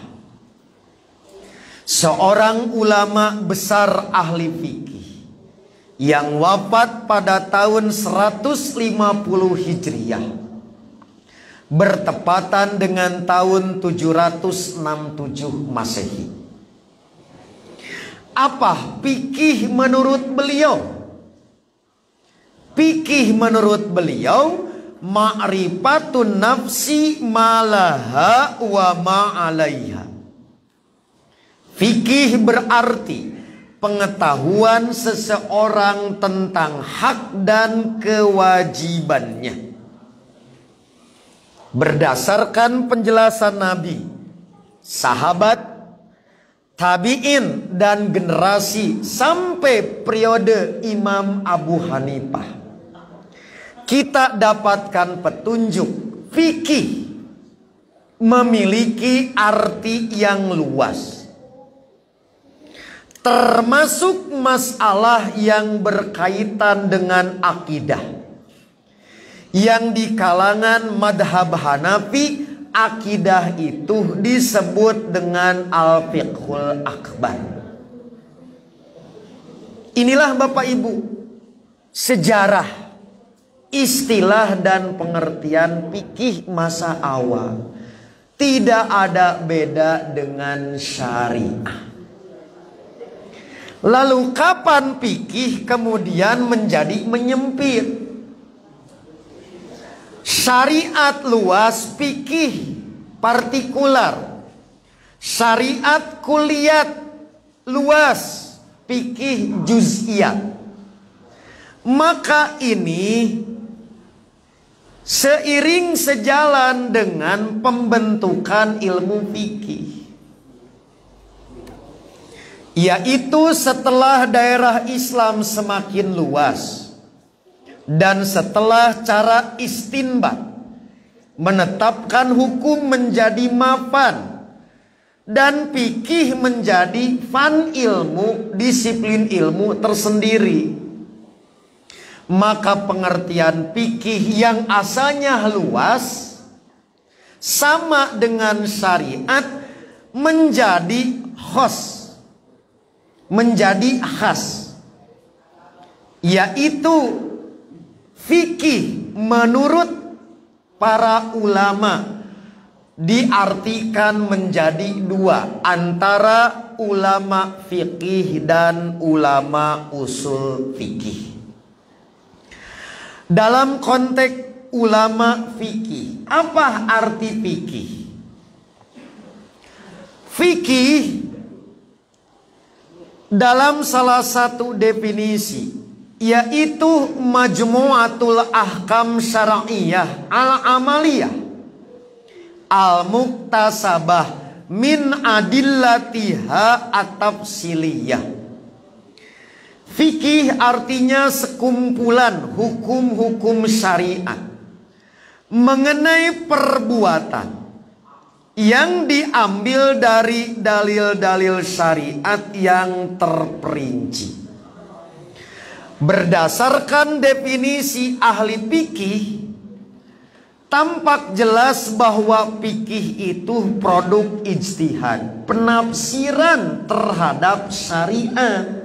seorang ulama besar ahli fikih yang wafat pada tahun 150 Hijriah, bertepatan dengan tahun 767 Masehi. Apa fikih menurut beliau? Fikih menurut beliau ma'rifatun nafsi malaha wa ma'alaiha. Fikih berarti pengetahuan seseorang tentang hak dan kewajibannya berdasarkan penjelasan Nabi, sahabat, tabi'in, dan generasi sampai periode Imam Abu Hanifah. kita dapatkan petunjuk fikih memiliki arti yang luas, termasuk masalah yang berkaitan dengan akidah. Yang di kalangan madhab Hanafi, akidah itu disebut dengan al-fiqhul akbar. Inilah Bapak Ibu sejarah, istilah dan pengertian fikih masa awal. Tidak ada beda dengan syariah. Lalu kapan fikih kemudian menjadi menyempit? Syariat luas, fikih partikular. Syariat kulliyat luas, fikih juz'iyat. Maka ini seiring sejalan dengan pembentukan ilmu fikih, yaitu setelah daerah Islam semakin luas dan setelah cara istinbat menetapkan hukum menjadi mafan dan fikih menjadi fan ilmu, disiplin ilmu tersendiri, maka pengertian fikih yang asalnya luas sama dengan syariat menjadi khas, yaitu fikih menurut para ulama diartikan menjadi dua, antara ulama fikih dan ulama usul fikih. Dalam konteks ulama fikih, apa arti fikih? Fikih dalam salah satu definisi, yaitu majmu'atul ahkam syar'iyyah al-amaliyah al-muktasabah min adillatiha at-tafsiliyah. Fikih artinya sekumpulan hukum-hukum syariat mengenai perbuatan yang diambil dari dalil-dalil syariat yang terperinci. Berdasarkan definisi ahli fikih, tampak jelas bahwa fikih itu produk ijtihad, penafsiran terhadap syariat.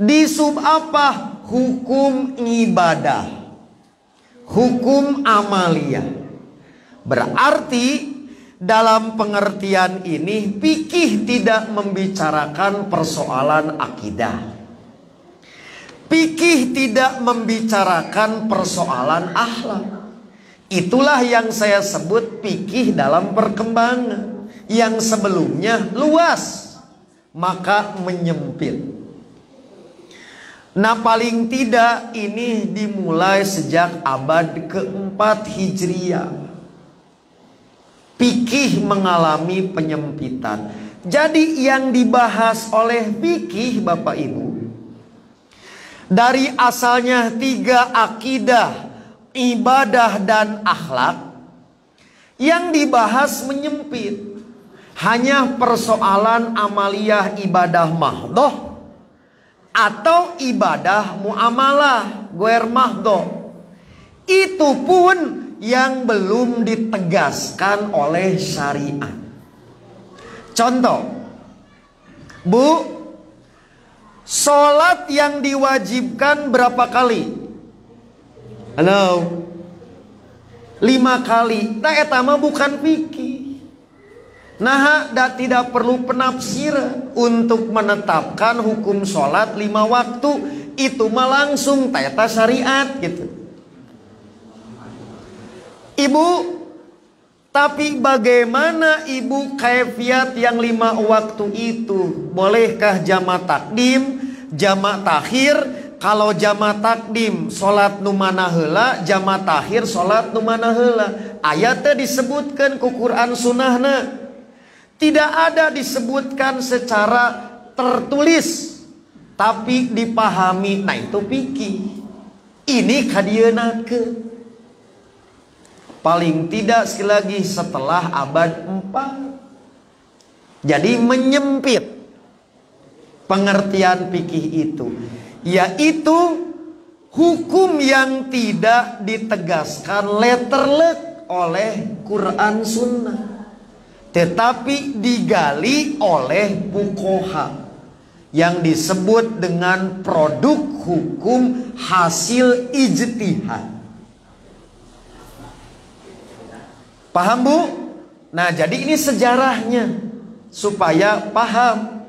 Di sub apa? Hukum ibadah, hukum amaliyah. Berarti dalam pengertian ini fikih tidak membicarakan persoalan akidah. Fikih tidak membicarakan persoalan akhlak. Itulah yang saya sebut fikih dalam perkembangan. Yang sebelumnya luas, maka menyempit. Nah, paling tidak ini dimulai sejak abad keempat Hijriah. Fikih mengalami penyempitan. Jadi yang dibahas oleh fikih Bapak Ibu, dari asalnya 3 akidah, ibadah dan akhlak, yang dibahas menyempit. Hanya persoalan amaliyah ibadah mahdoh atau ibadah muamalah guer mahdoh. Itu pun yang belum ditegaskan oleh syariat. Contoh, Bu, sholat yang diwajibkan berapa kali? Halo, 5 kali. Nah, etama bukan fikih. Nah, tidak perlu penafsiran untuk menetapkan hukum sholat 5 waktu. Itu mah langsung tata syariat gitu. Ibu, tapi bagaimana Ibu kaifiat yang 5 waktu itu? Bolehkah jamak takdim, jamak takhir? Kalau jamak takdim sholat nu mana heula, jamak takhir sholat nu mana heula. Ayatnya disebutkan ku Quran sunnahna. Tidak ada disebutkan secara tertulis, tapi dipahami. Nah, itu fikih. ini kadienakeun. Paling tidak sekali lagi setelah abad 4. Jadi menyempit pengertian fikih itu, yaitu hukum yang tidak ditegaskan letterlek oleh Quran Sunnah, tetapi digali oleh fuqaha yang disebut dengan produk hukum hasil ijtihad. Paham Bu? Nah jadi ini sejarahnya supaya paham.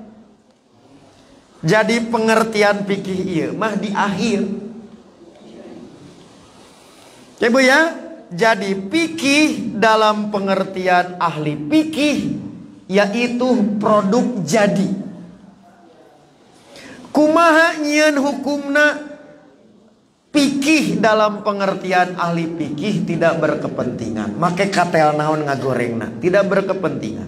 Jadi pengertian fikih ieu mah di akhir. Ya Bu ya. Jadi fikih dalam pengertian ahli fikih yaitu produk jadi. Kumaha nyieun hukumna? Fikih dalam pengertian ahli fikih tidak berkepentingan. Make katel naon ngagorengna, tidak berkepentingan.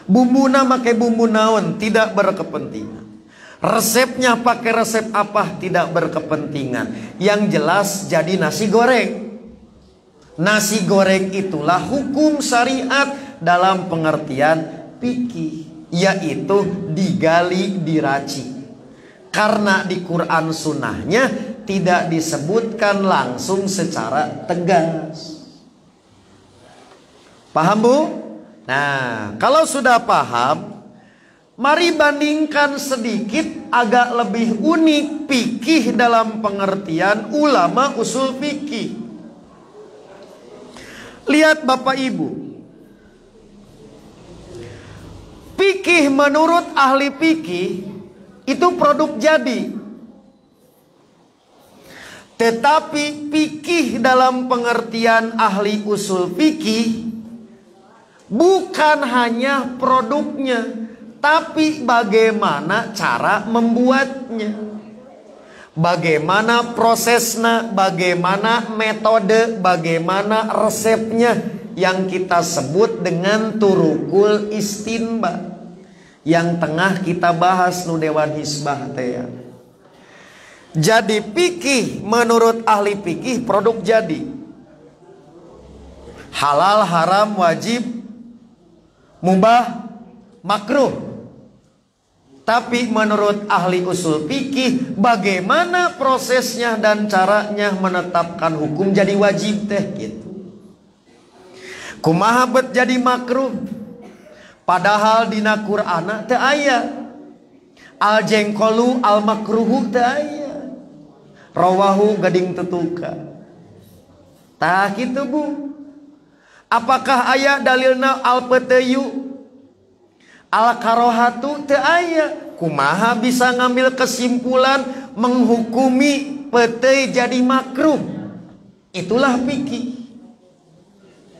Bumbuna make bumbu naon, tidak berkepentingan. Resepnya pakai resep apa, tidak berkepentingan. Yang jelas jadi nasi goreng. Nasi goreng itulah hukum syariat dalam pengertian fikih, yaitu digali, diraci. Karena di Quran sunnahnya tidak disebutkan langsung secara tegas. Paham Bu? Nah, kalau sudah paham, mari bandingkan sedikit agak lebih unik fikih dalam pengertian ulama usul fikih. Lihat Bapak Ibu, fikih menurut ahli fikih itu produk jadi. Tetapi fikih dalam pengertian ahli usul fikih bukan hanya produknya, tapi bagaimana cara membuatnya, bagaimana prosesnya, bagaimana metode, bagaimana resepnya, yang kita sebut dengan turukul istinbat, yang tengah kita bahas nu Dewan Hizbah teh. Jadi fikih menurut ahli fikih produk jadi. Halal, haram, wajib, mubah, makruh. Tapi menurut ahli usul fikih bagaimana prosesnya dan caranya menetapkan hukum jadi wajib teh gitu. Kumaha bet jadi makruh? Padahal dina Qur'ana teu aya al jengkolu al makruhu teu aya. Rawahu Gading Tetuka. Tah kitu Bu. Apakah aya dalilna al peteyu al karohatu teu aya? Kumaha bisa ngambil kesimpulan menghukumi petei jadi makruh? Itulah fikih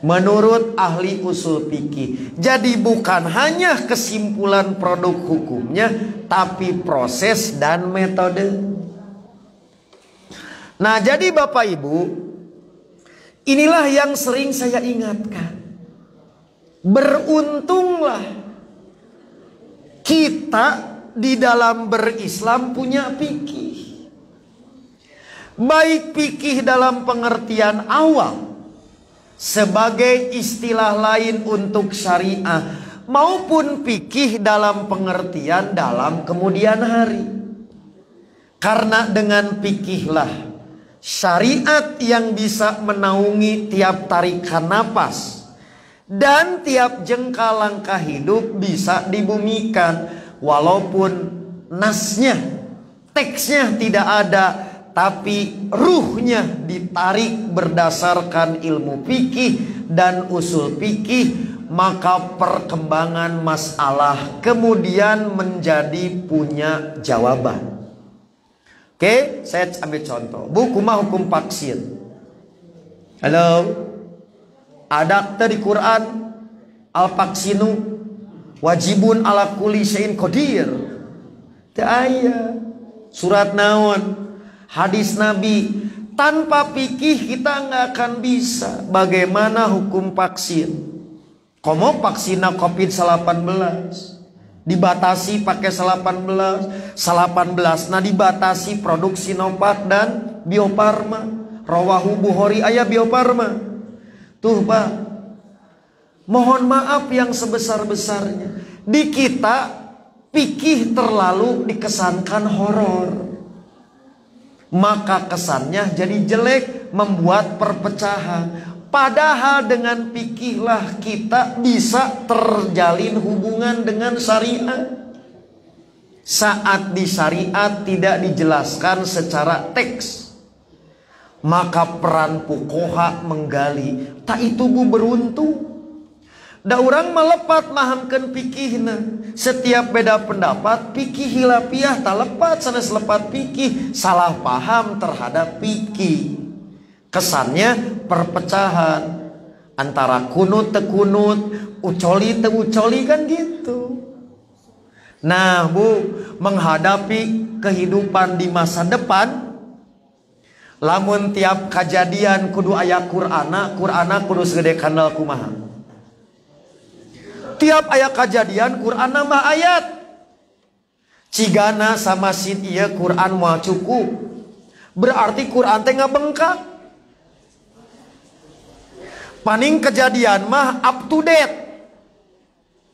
menurut ahli usul fikih. Jadi bukan hanya kesimpulan produk hukumnya, tapi proses dan metode. Nah jadi Bapak Ibu, inilah yang sering saya ingatkan. Beruntunglah kita di dalam berislam punya fikih. Baik fikih dalam pengertian awam sebagai istilah lain untuk syariah, maupun fikih dalam pengertian dalam kemudian hari. Karena dengan fikihlah syariat yang bisa menaungi tiap tarikan napas dan tiap jengkal langkah hidup bisa dibumikan. Walaupun nasnya, teksnya tidak ada, tapi ruhnya ditarik berdasarkan ilmu fikih dan usul fikih, maka perkembangan masalah kemudian menjadi punya jawaban. Oke, saya ambil contoh. Bu, kumaha hukum vaksin? Halo, ada di Quran al vaksinu wajibun ala kulli syai'in qadir. Teu aya. Surat naon? Hadis Nabi. Tanpa fikih kita nggak akan bisa. Bagaimana hukum vaksin? Komo vaksina COVID-19 dibatasi pakai 18 nah dibatasi produk Sinovac dan Bio Farma, rawahu Bukhari aya Bio Farma. Tuh Pak, mohon maaf yang sebesar-besarnya. Di kita fikih terlalu dikesankan horor, maka kesannya jadi jelek, membuat perpecahan. Padahal dengan fikihlah kita bisa terjalin hubungan dengan syariat. Saat di syariat tidak dijelaskan secara teks, maka peran fuqaha menggali. Tak itu bu beruntung. Da urang melepat mahamkeun fikihna. Setiap beda pendapat, fikih hilafiyah tak lepat sanes lepat fikih, salah paham terhadap fikih. Kesannya perpecahan antara kunut te kunut, ucoli te ucoli kan gitu. Nah bu, menghadapi kehidupan di masa depan, lamun tiap kejadian kudu aya Qur'ana kudu segede kandal kumaha. Tiap aya kejadian Qur'an nambah ayat. Cigana sama sin ieu Qur'an moal cukup. Berarti Qur'an teh ngabengkak. Paning kejadian mah up to date.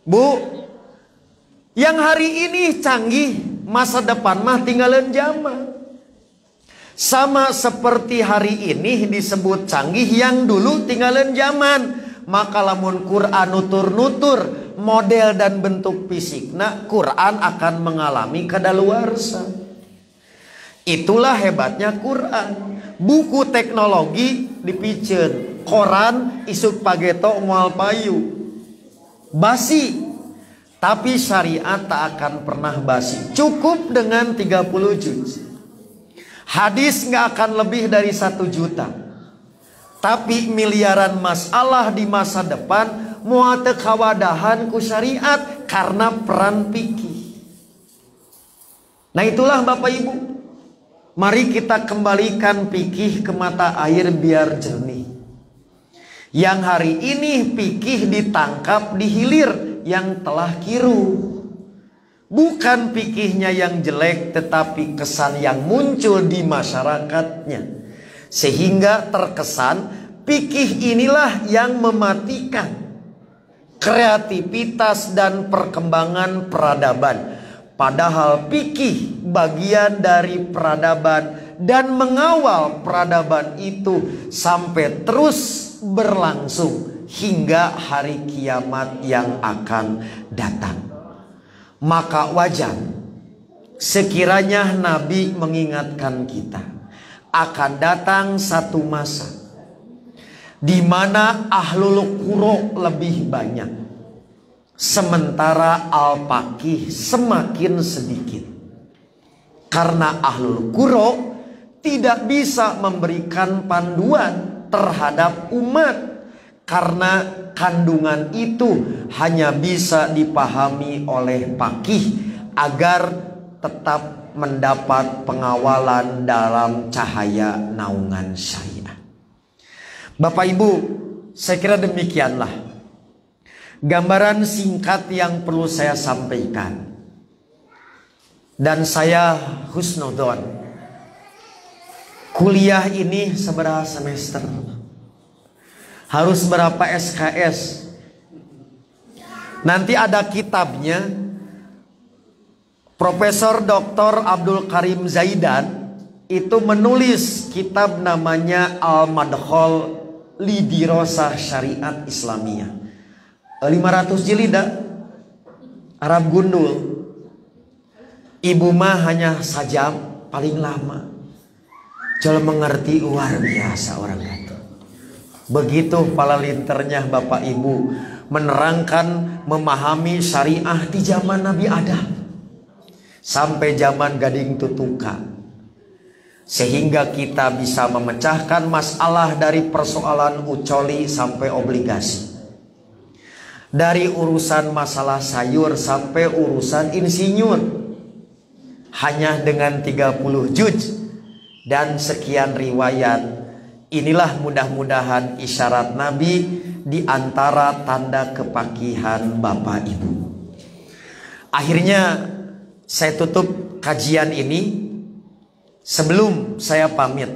Bu, yang hari ini canggih, masa depan mah tinggalan zaman. Sama seperti hari ini disebut canggih, yang dulu tinggalan zaman. Maka lamun Quran nutur-nutur model dan bentuk fisikna, Quran akan mengalami kadaluarsa. Itulah hebatnya Quran. Buku teknologi dipicen, koran isuk pageto moal payu, basi. Tapi syariat tak akan pernah basi. Cukup dengan 30 juz. Hadis gak akan lebih dari 1 juta. Tapi miliaran masalah di masa depan moal teu kawadahan ku syariat karena peran fikih. Nah itulah Bapak Ibu, mari kita kembalikan fikih ke mata air biar jernih. Yang hari ini fikih ditangkap di hilir yang telah kiru. Bukan fikihnya yang jelek, tetapi kesan yang muncul di masyarakatnya. Sehingga terkesan fikih inilah yang mematikan kreativitas dan perkembangan peradaban. Padahal fikih bagian dari peradaban dan mengawal peradaban itu sampai terus berlangsung hingga hari kiamat yang akan datang. Maka wajar sekiranya Nabi mengingatkan kita akan datang satu masa di mana ahlul qura lebih banyak, sementara al-faqih semakin sedikit. Karena ahlul qura tidak bisa memberikan panduan terhadap umat, karena kandungan itu hanya bisa dipahami oleh faqih agar tetap mendapat pengawalan dalam cahaya naungan syariah. Bapak Ibu, saya kira demikianlah gambaran singkat yang perlu saya sampaikan. Dan saya husnudon, kuliah ini seberapa semester, harus berapa SKS. Nanti ada kitabnya, Profesor Dr. Abdul Karim Zaidan itu menulis kitab namanya Al-Madkhal li Dirasah Syariat Islamiyah. 500 jilid, Arab gundul. Ibu mah hanya sajam paling lama. Jol mengerti luar biasa orang itu. Begitu pala linternya Bapak Ibu menerangkan, memahami syariah di zaman Nabi Adam sampai zaman Gading Tutuka, sehingga kita bisa memecahkan masalah dari persoalan ucoli sampai obligasi, dari urusan masalah sayur sampai urusan insinyur, hanya dengan 30 juz dan sekian riwayat. Inilah mudah-mudahan isyarat Nabi di antara tanda kepakihan Bapak Ibu. Akhirnya saya tutup kajian ini. Sebelum saya pamit,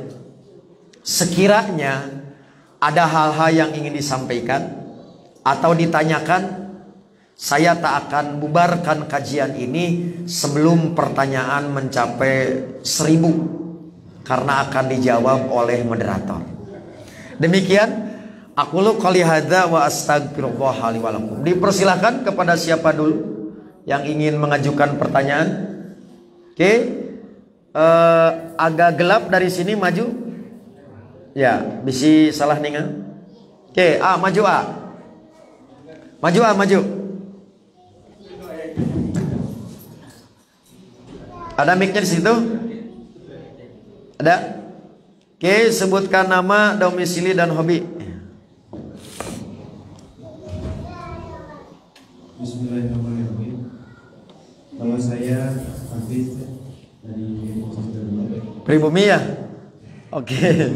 sekiranya ada hal-hal yang ingin disampaikan atau ditanyakan, saya tak akan bubarkan kajian ini sebelum pertanyaan mencapai 1000, karena akan dijawab oleh moderator. Demikian, aqulu qouli hadza wa astaghfirullah li wa lakum. Dipersilakan kepada siapa dulu yang ingin mengajukan pertanyaan. Oke. Agak gelap dari sini, maju. Ya, bisi salah ningal. Oke, maju maju. Ada mic-nya di situ? Ada? Oke, sebutkan nama, domisili, dan hobi. Bismillahirrahmanirrahim. Nama saya Hafiz dari Pribumi ya? Oke.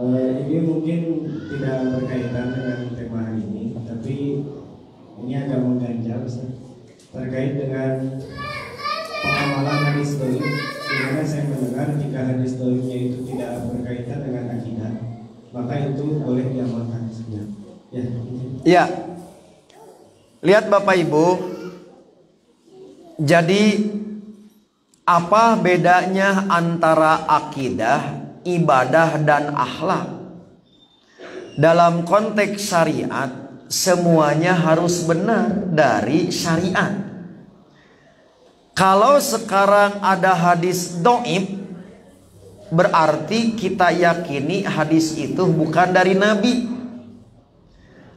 Ini mungkin tidak berkaitan dengan tema hari ini, tapi ini agak mengganjal terkait dengan pengamalan hadis dhaif. Di mana saya mendengar jika hadis dhaifnya itu tidak berkaitan dengan akidah, maka itu boleh diamalkan saja. Ya. Lihat Bapak Ibu. Jadi apa bedanya antara akidah, ibadah, dan akhlak? Dalam konteks syariat, semuanya harus benar dari syariat. Kalau sekarang ada hadis dhaif, berarti kita yakini hadis itu bukan dari Nabi.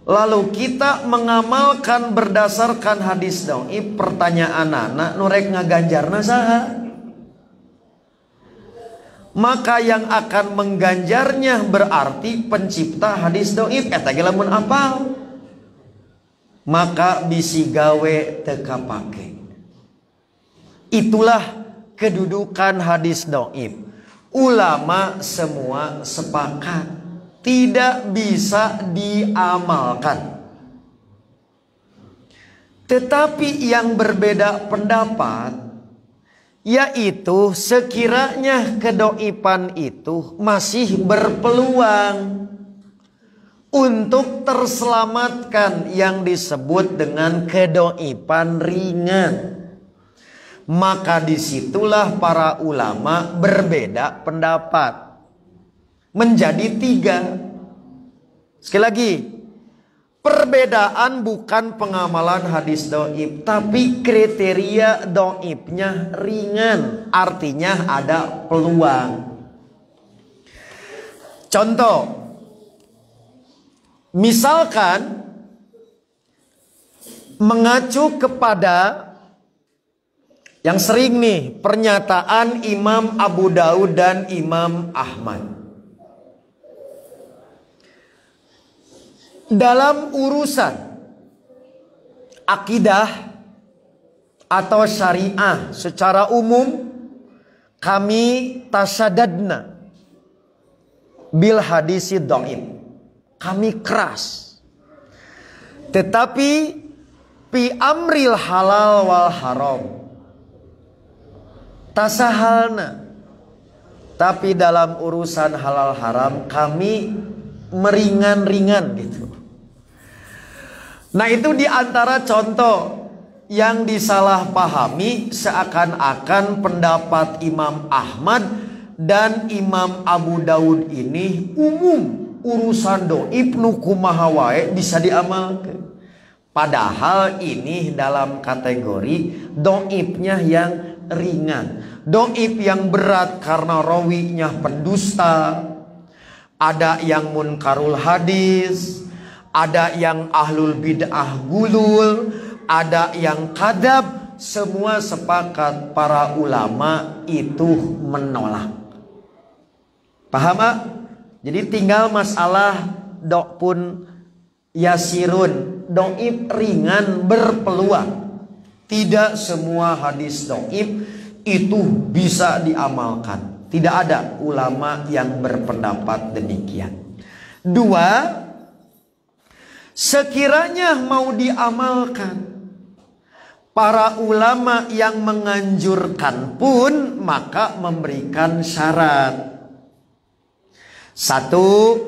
Lalu kita mengamalkan berdasarkan hadis dhaif. Pertanyaan anak nurek ngaganjarna saha? Maka yang akan mengganjarnya berarti pencipta hadis dhaif eta ge lamun apal. Maka bisi gawe teu kapake. Itulah kedudukan hadis dhaif. Ulama semua sepakat tidak bisa diamalkan. Tetapi yang berbeda pendapat, yaitu sekiranya kedoifan itu masih berpeluang untuk terselamatkan yang disebut dengan kedoifan ringan, maka disitulah para ulama berbeda pendapat menjadi 3. Sekali lagi, perbedaan bukan pengamalan hadis dhaif, tapi kriteria dhaifnya ringan, artinya ada peluang. Contoh, misalkan mengacu kepada yang sering nih, pernyataan Imam Abu Daud dan Imam Ahmad. Dalam urusan akidah atau syariah secara umum, kami tasyadadna bil hadisi dhaif. Kami keras. Tetapi fi amril halal wal haram tasahalna. Tapi dalam urusan halal haram kami meringan-ringan gitu. Nah, itu diantara contoh yang disalahpahami seakan-akan pendapat Imam Ahmad dan Imam Abu Daud ini umum, urusan dhaif nu kumaha wae bisa diamalkan. Padahal ini dalam kategori dhaifnya yang ringan. Dhaif yang berat karena rawinya pendusta, ada yang munkarul hadis, ada yang ahlul bid'ah gulul, ada yang kadab. Semua sepakat para ulama itu menolak. Paham, Pak? Jadi tinggal masalah pun yasirun, dhaif ringan berpeluang. Tidak semua hadis dhaif itu bisa diamalkan. Tidak ada ulama yang berpendapat demikian. 2, sekiranya mau diamalkan, Para ulama yang menganjurkan pun maka memberikan syarat. Satu,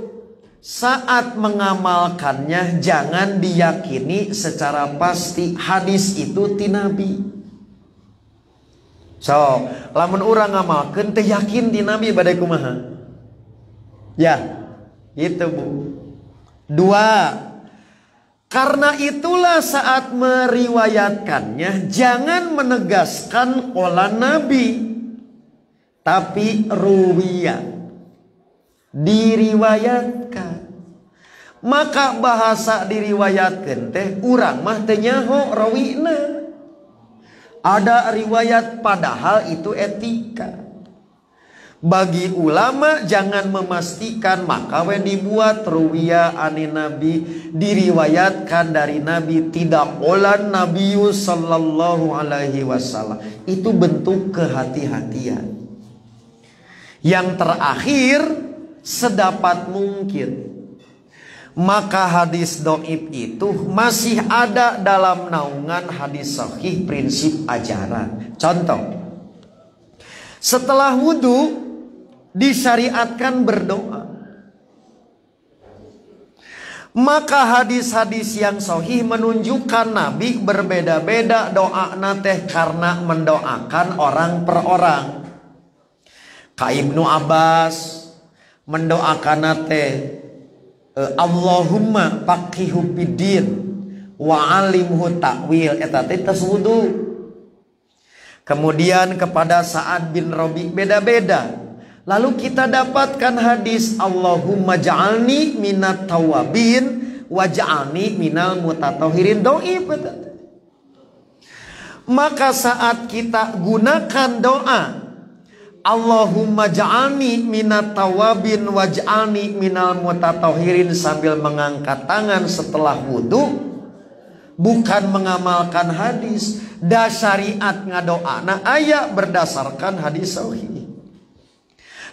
saat mengamalkannya jangan diyakini secara pasti hadis itu ti Nabi. So, lamun urang ngamalkeun teh yakin ti Nabi bade kumaha? Ya, itu Bu. Dua, karena itulah saat meriwayatkannya jangan menegaskan qala Nabi, tapi ruwiya, diriwayatkan. Maka bahasa diriwayatkan teh urang mah teu nyaho rawina. Ada riwayat padahal itu etika. Bagi ulama jangan memastikan, maka we dibuat ruwiya ani Nabi, diriwayatkan dari Nabi, tidak olan Nabi sallallahu alaihi wasallam. Itu bentuk kehati-hatian. Yang terakhir, sedapat mungkin, maka hadis dhaif itu masih ada dalam naungan hadis sahih prinsip ajaran. Contoh, setelah wudu disyariatkan berdoa. Maka hadis-hadis yang sahih menunjukkan Nabi berbeda-beda doa teh karena mendoakan orang per orang. Ka Ibnu Abbas mendoakan teh Allahumma faqihu fiddin wa alimhu ta'wil, eta teh tas wudu. Kemudian kepada Sa'ad bin Rabi beda-beda. Lalu kita dapatkan hadis Allahumma ja'alni minat tawabin wa ja'alni minal mutatahhirin, dhaif. Maka saat kita gunakan doa Allahumma ja'alni minat tawabin wa ja'alni minal mutatahhirin sambil mengangkat tangan setelah wudu, bukan mengamalkan hadis. Da syariat ngadoana aya berdasarkan hadis sahih.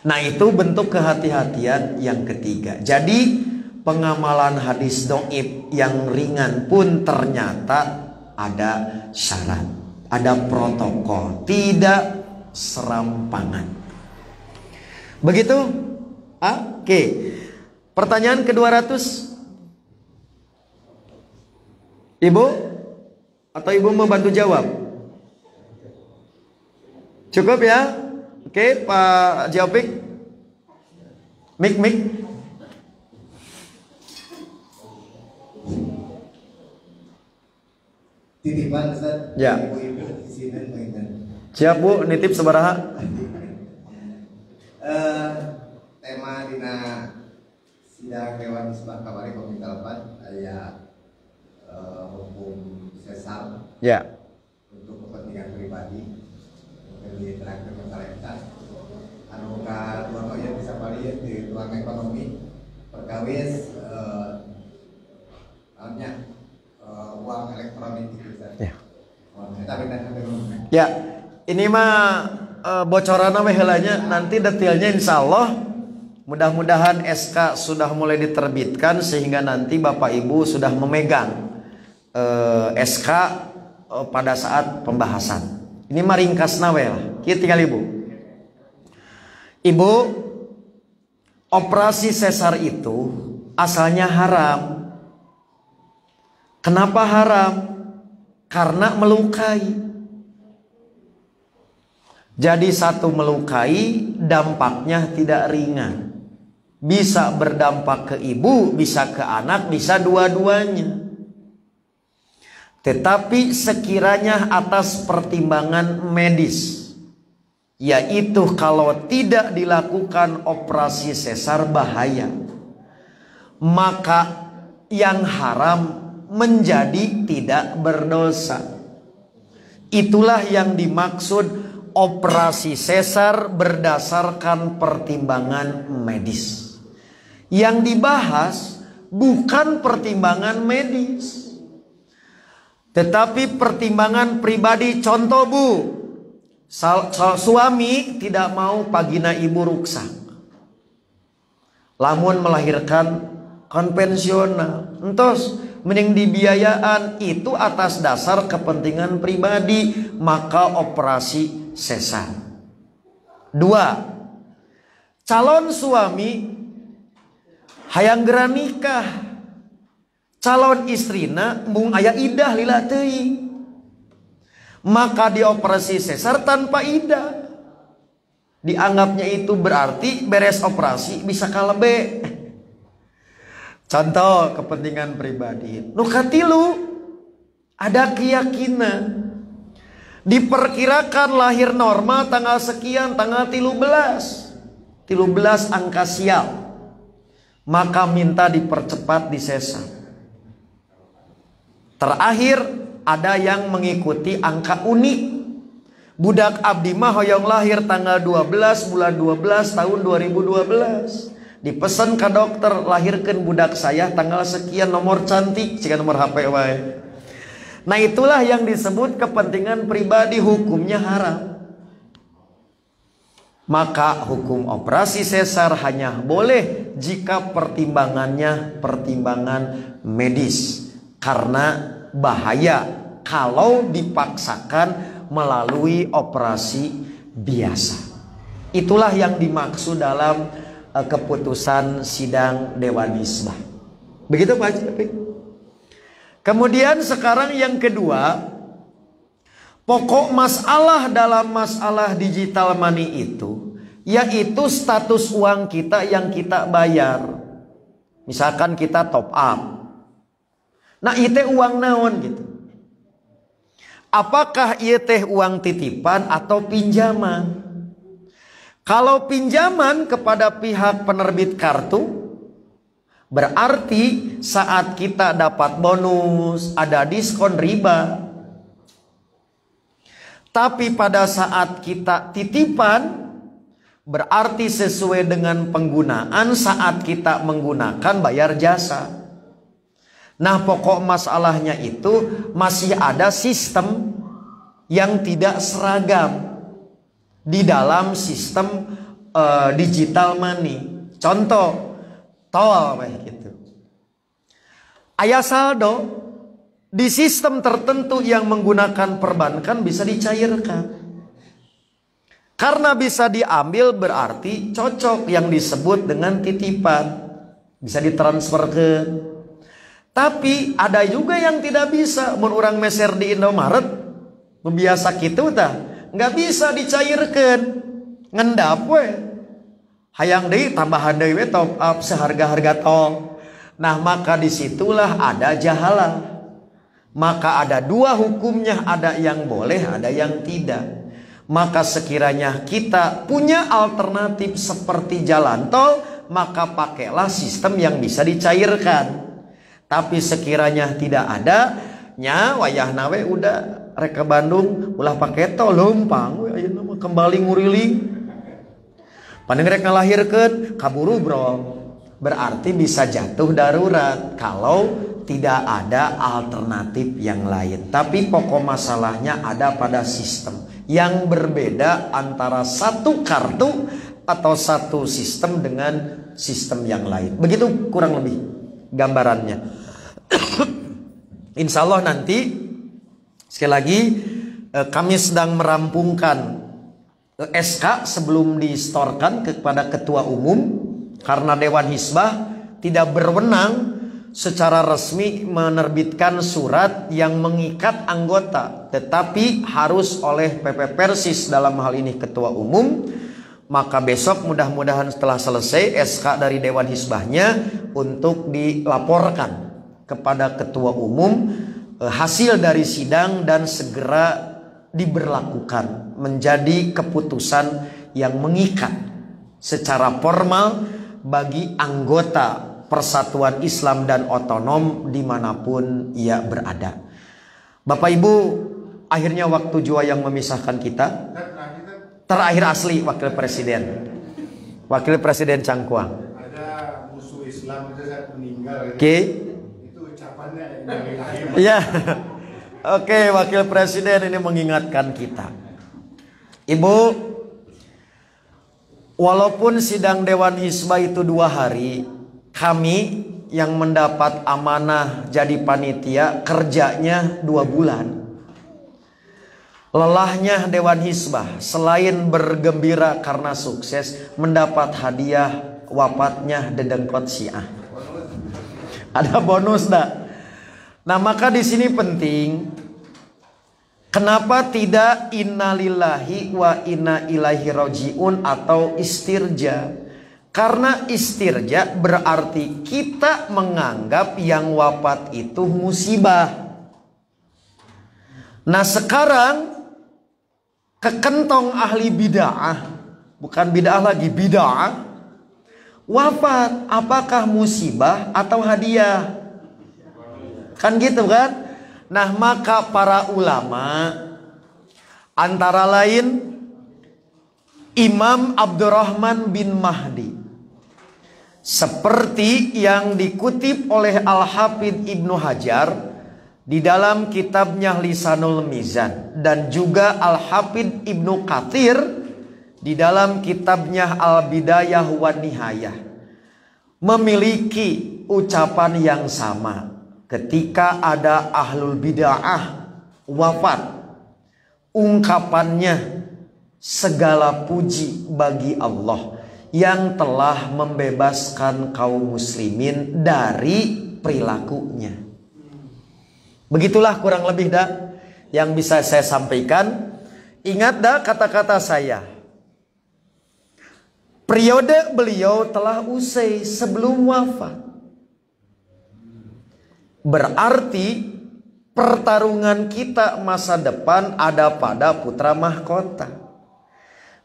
Nah, itu bentuk kehati-hatian yang ketiga. Jadi pengamalan hadis dhaif yang ringan pun ternyata ada syarat, ada protokol, tidak serampangan. Begitu? Oke. Pertanyaan ke-200. Ibu? Atau Ibu mau bantu jawab? Cukup ya? Oke, Pak Jopik. Mik. Titipan Ustaz. Ya. Ibu-ibu di sini mainan. Siap Bu, nitip sabaraha? Tema dina sidang Dewan Islah Kabari Komite 8 aya hukum sesar. Ya. Untuk kepentingan pribadi. Di terakhir masyarakat anu ka dua yang bisa balik di ruang ekonomi perkawis uang elektronik itu saja. Ya, ini mah bocoran heulanya, nanti detailnya insya Allah mudah-mudahan SK sudah mulai diterbitkan sehingga nanti Bapak Ibu sudah memegang SK pada saat pembahasan. Ini mah ringkas nawel. Kita tinggal Ibu. Ibu, operasi sesar itu asalnya haram. Kenapa haram? Karena melukai. Jadi satu melukai dampaknya tidak ringan. Bisa berdampak ke ibu, bisa ke anak, bisa dua-duanya. Tetapi sekiranya atas pertimbangan medis, yaitu kalau tidak dilakukan operasi sesar bahaya, maka yang haram menjadi tidak berdosa. Itulah yang dimaksud operasi sesar berdasarkan pertimbangan medis. Yang dibahas bukan pertimbangan medis, tetapi pertimbangan pribadi. Contoh Bu, suami tidak mau pagina ibu ruksak, lamun melahirkan konvensional, entos mending dibiayaan, itu atas dasar kepentingan pribadi, maka operasi sesar. 2, calon suami hayang geura nikah, calon istrina mung aya idah lila teuing, maka dioperasi sesar tanpa idah. Dianggapnya itu berarti beres operasi bisa kalebe. Contoh kepentingan pribadi. Nu katilu, ada keyakinan diperkirakan lahir normal tanggal sekian, tanggal 13 angka sial, maka minta dipercepat disesar. Terakhir ada yang mengikuti angka unik. Budak abdi mah hoyong lahir tanggal 12 bulan 12 tahun 2012. Dipesan ke dokter, lahirkan budak saya tanggal sekian, nomor cantik, jika nomor HP wae. Nah itulah yang disebut kepentingan pribadi, hukumnya haram. Maka hukum operasi sesar hanya boleh jika pertimbangannya pertimbangan medis, karena bahaya kalau dipaksakan melalui operasi biasa. Itulah yang dimaksud dalam keputusan sidang Dewan Hizbah. Begitu Pak Haji. Kemudian sekarang yang kedua, pokok masalah dalam masalah digital money itu yaitu status uang kita yang kita bayar. Misalkan kita top up. Nah itu uang naon gitu. Apakah ieu teh uang titipan atau pinjaman? Kalau pinjaman kepada pihak penerbit kartu, berarti saat kita dapat bonus, ada diskon riba. Tapi pada saat kita titipan, berarti sesuai dengan penggunaan, saat kita menggunakan bayar jasa. Nah pokok masalahnya itu masih ada sistem yang tidak seragam di dalam sistem digital money. Contoh tol gitu. Aya saldo di sistem tertentu yang menggunakan perbankan bisa dicairkan. Karena bisa diambil berarti cocok, yang disebut dengan titipan, bisa ditransferkan. Tapi ada juga yang tidak bisa. Mun urang meser di Indomaret, biasa gitu tah, nggak bisa dicairkan, ngendap we. Hayang deui tambahan deui we top up seharga-harga tol. Nah maka disitulah ada jahalah. Maka ada dua hukumnya, ada yang boleh, ada yang tidak. Maka sekiranya kita punya alternatif seperti jalan tol, maka pakailah sistem yang bisa dicairkan. Tapi sekiranya tidak ada, nya wayah nawe udah rek ke Bandung ulah pakai tol leumpang we ayeuna mah kembali nguriling. Paling rek ngalahirkeun kaburu bro. Berarti bisa jatuh darurat kalau tidak ada alternatif yang lain. Tapi pokok masalahnya ada pada sistem yang berbeda antara satu kartu atau satu sistem dengan sistem yang lain. Begitu kurang lebih gambarannya. Insya Allah nanti sekali lagi kami sedang merampungkan SK sebelum distorkan kepada ketua umum, karena Dewan Hizbah tidak berwenang secara resmi menerbitkan surat yang mengikat anggota, tetapi harus oleh PP Persis, dalam hal ini ketua umum. Maka besok mudah-mudahan setelah selesai SK dari Dewan Hizbahnya untuk dilaporkan kepada ketua umum hasil dari sidang dan segera diberlakukan menjadi keputusan yang mengikat secara formal bagi anggota Persatuan Islam dan Otonom dimanapun ia berada. Bapak Ibu, akhirnya waktu jua yang memisahkan kita. Terakhir asli Wakil Presiden. Wakil Presiden Cangkuang. Ada musuh Islam itu saat meninggal. Oke. Itu ucapannya dari lahir. Iya. Oke, Wakil Presiden ini mengingatkan kita. Ibu, walaupun sidang Dewan Hizbah itu 2 hari, kami yang mendapat amanah jadi panitia kerjanya 2 bulan. Lelahnya Dewan Hizbah selain bergembira karena sukses, mendapat hadiah wafatnya dedengkot Syiah. Ada bonus dah. Nah, maka di sini penting, kenapa tidak innalillahi wa inna ilaihi rajiun atau istirja? Karena istirja berarti kita menganggap yang wafat itu musibah. Nah, sekarang kekentong ahli bid'ah, bukan bid'ah lagi, bid'ah wafat, apakah musibah atau hadiah? Kan gitu kan? Nah, maka para ulama antara lain Imam Abdurrahman bin Mahdi, seperti yang dikutip oleh Al-Hafidh Ibnu Hajar di dalam kitabnya Lisanul Mizan, dan juga Al-Hafidh Ibnu Katsir di dalam kitabnya Al-Bidayah wan Nihayah, memiliki ucapan yang sama. Ketika ada ahlul bid'ah wafat, ungkapannya, segala puji bagi Allah yang telah membebaskan kaum muslimin dari perilakunya. Begitulah kurang lebih dah yang bisa saya sampaikan. Ingat dah kata-kata saya. Periode beliau telah usai sebelum wafat. Berarti pertarungan kita masa depan ada pada putra mahkota.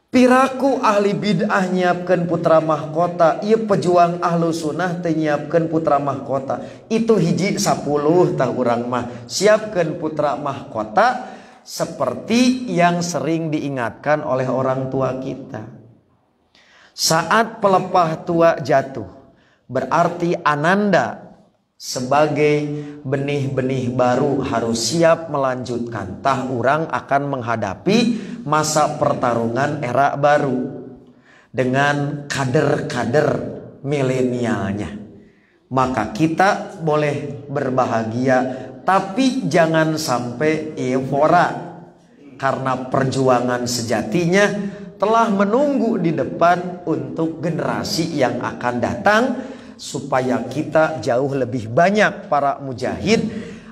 Piraku ahli bid'ah nyiapkan putra mahkota, ieu pejuang ahlu sunnah teh nyiapkeun putra mahkota. Itu hiji 10 tah urang mah. Siapkeun putra mahkota seperti yang sering diingatkan oleh orang tua kita. Saat pelepah tua jatuh, berarti ananda sebagai benih-benih baru harus siap melanjutkan. Tah urang akan menghadapi masa pertarungan era baru dengan kader-kader milenialnya. Maka kita boleh berbahagia, tapi jangan sampai euforia, karena perjuangan sejatinya telah menunggu di depan untuk generasi yang akan datang, supaya kita jauh lebih banyak para mujahid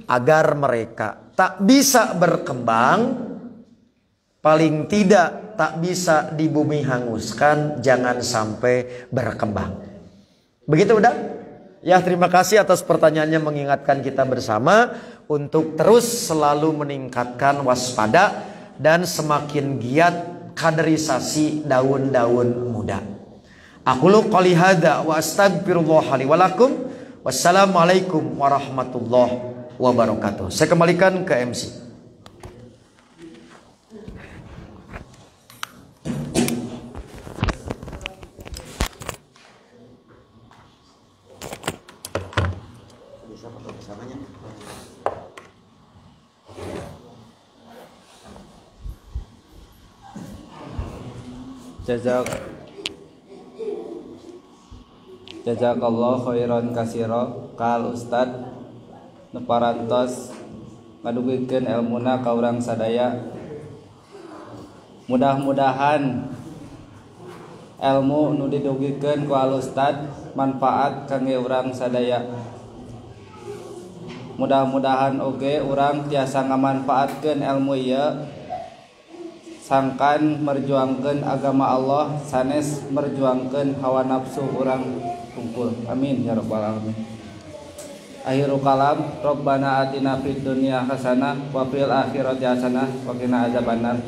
agar mereka tak bisa berkembang, paling tidak tak bisa di bumi hanguskan, jangan sampai berkembang. Begitu udah? Ya, terima kasih atas pertanyaannya, mengingatkan kita bersama untuk terus selalu meningkatkan waspada dan semakin giat kaderisasi daun-daun muda. Aku qouli hadza wa astaghfirullah li wa lakum. Wassalamualaikum warahmatullahi wabarakatuh. Saya kembalikan ke MC. Jazakallah khairan kasira kal ustad nu parantos ngadugikeun elmuna ka urang sadaya. Mudah-mudahan ilmu nu didugikeun ku al ustad manfaat kangge urang sadaya. Mudah-mudahan oge urang tiasa ngamanfaatkeun ilmu ieu sangkan merjuangkeun agama Allah sanes merjuangkeun hawa nafsu urang tungkul. Amin ya rabbal alamin. Akhirul kalam, Rabbana atina fid dunya hasanah wa fil akhirati hasanah wa qina adzabannar.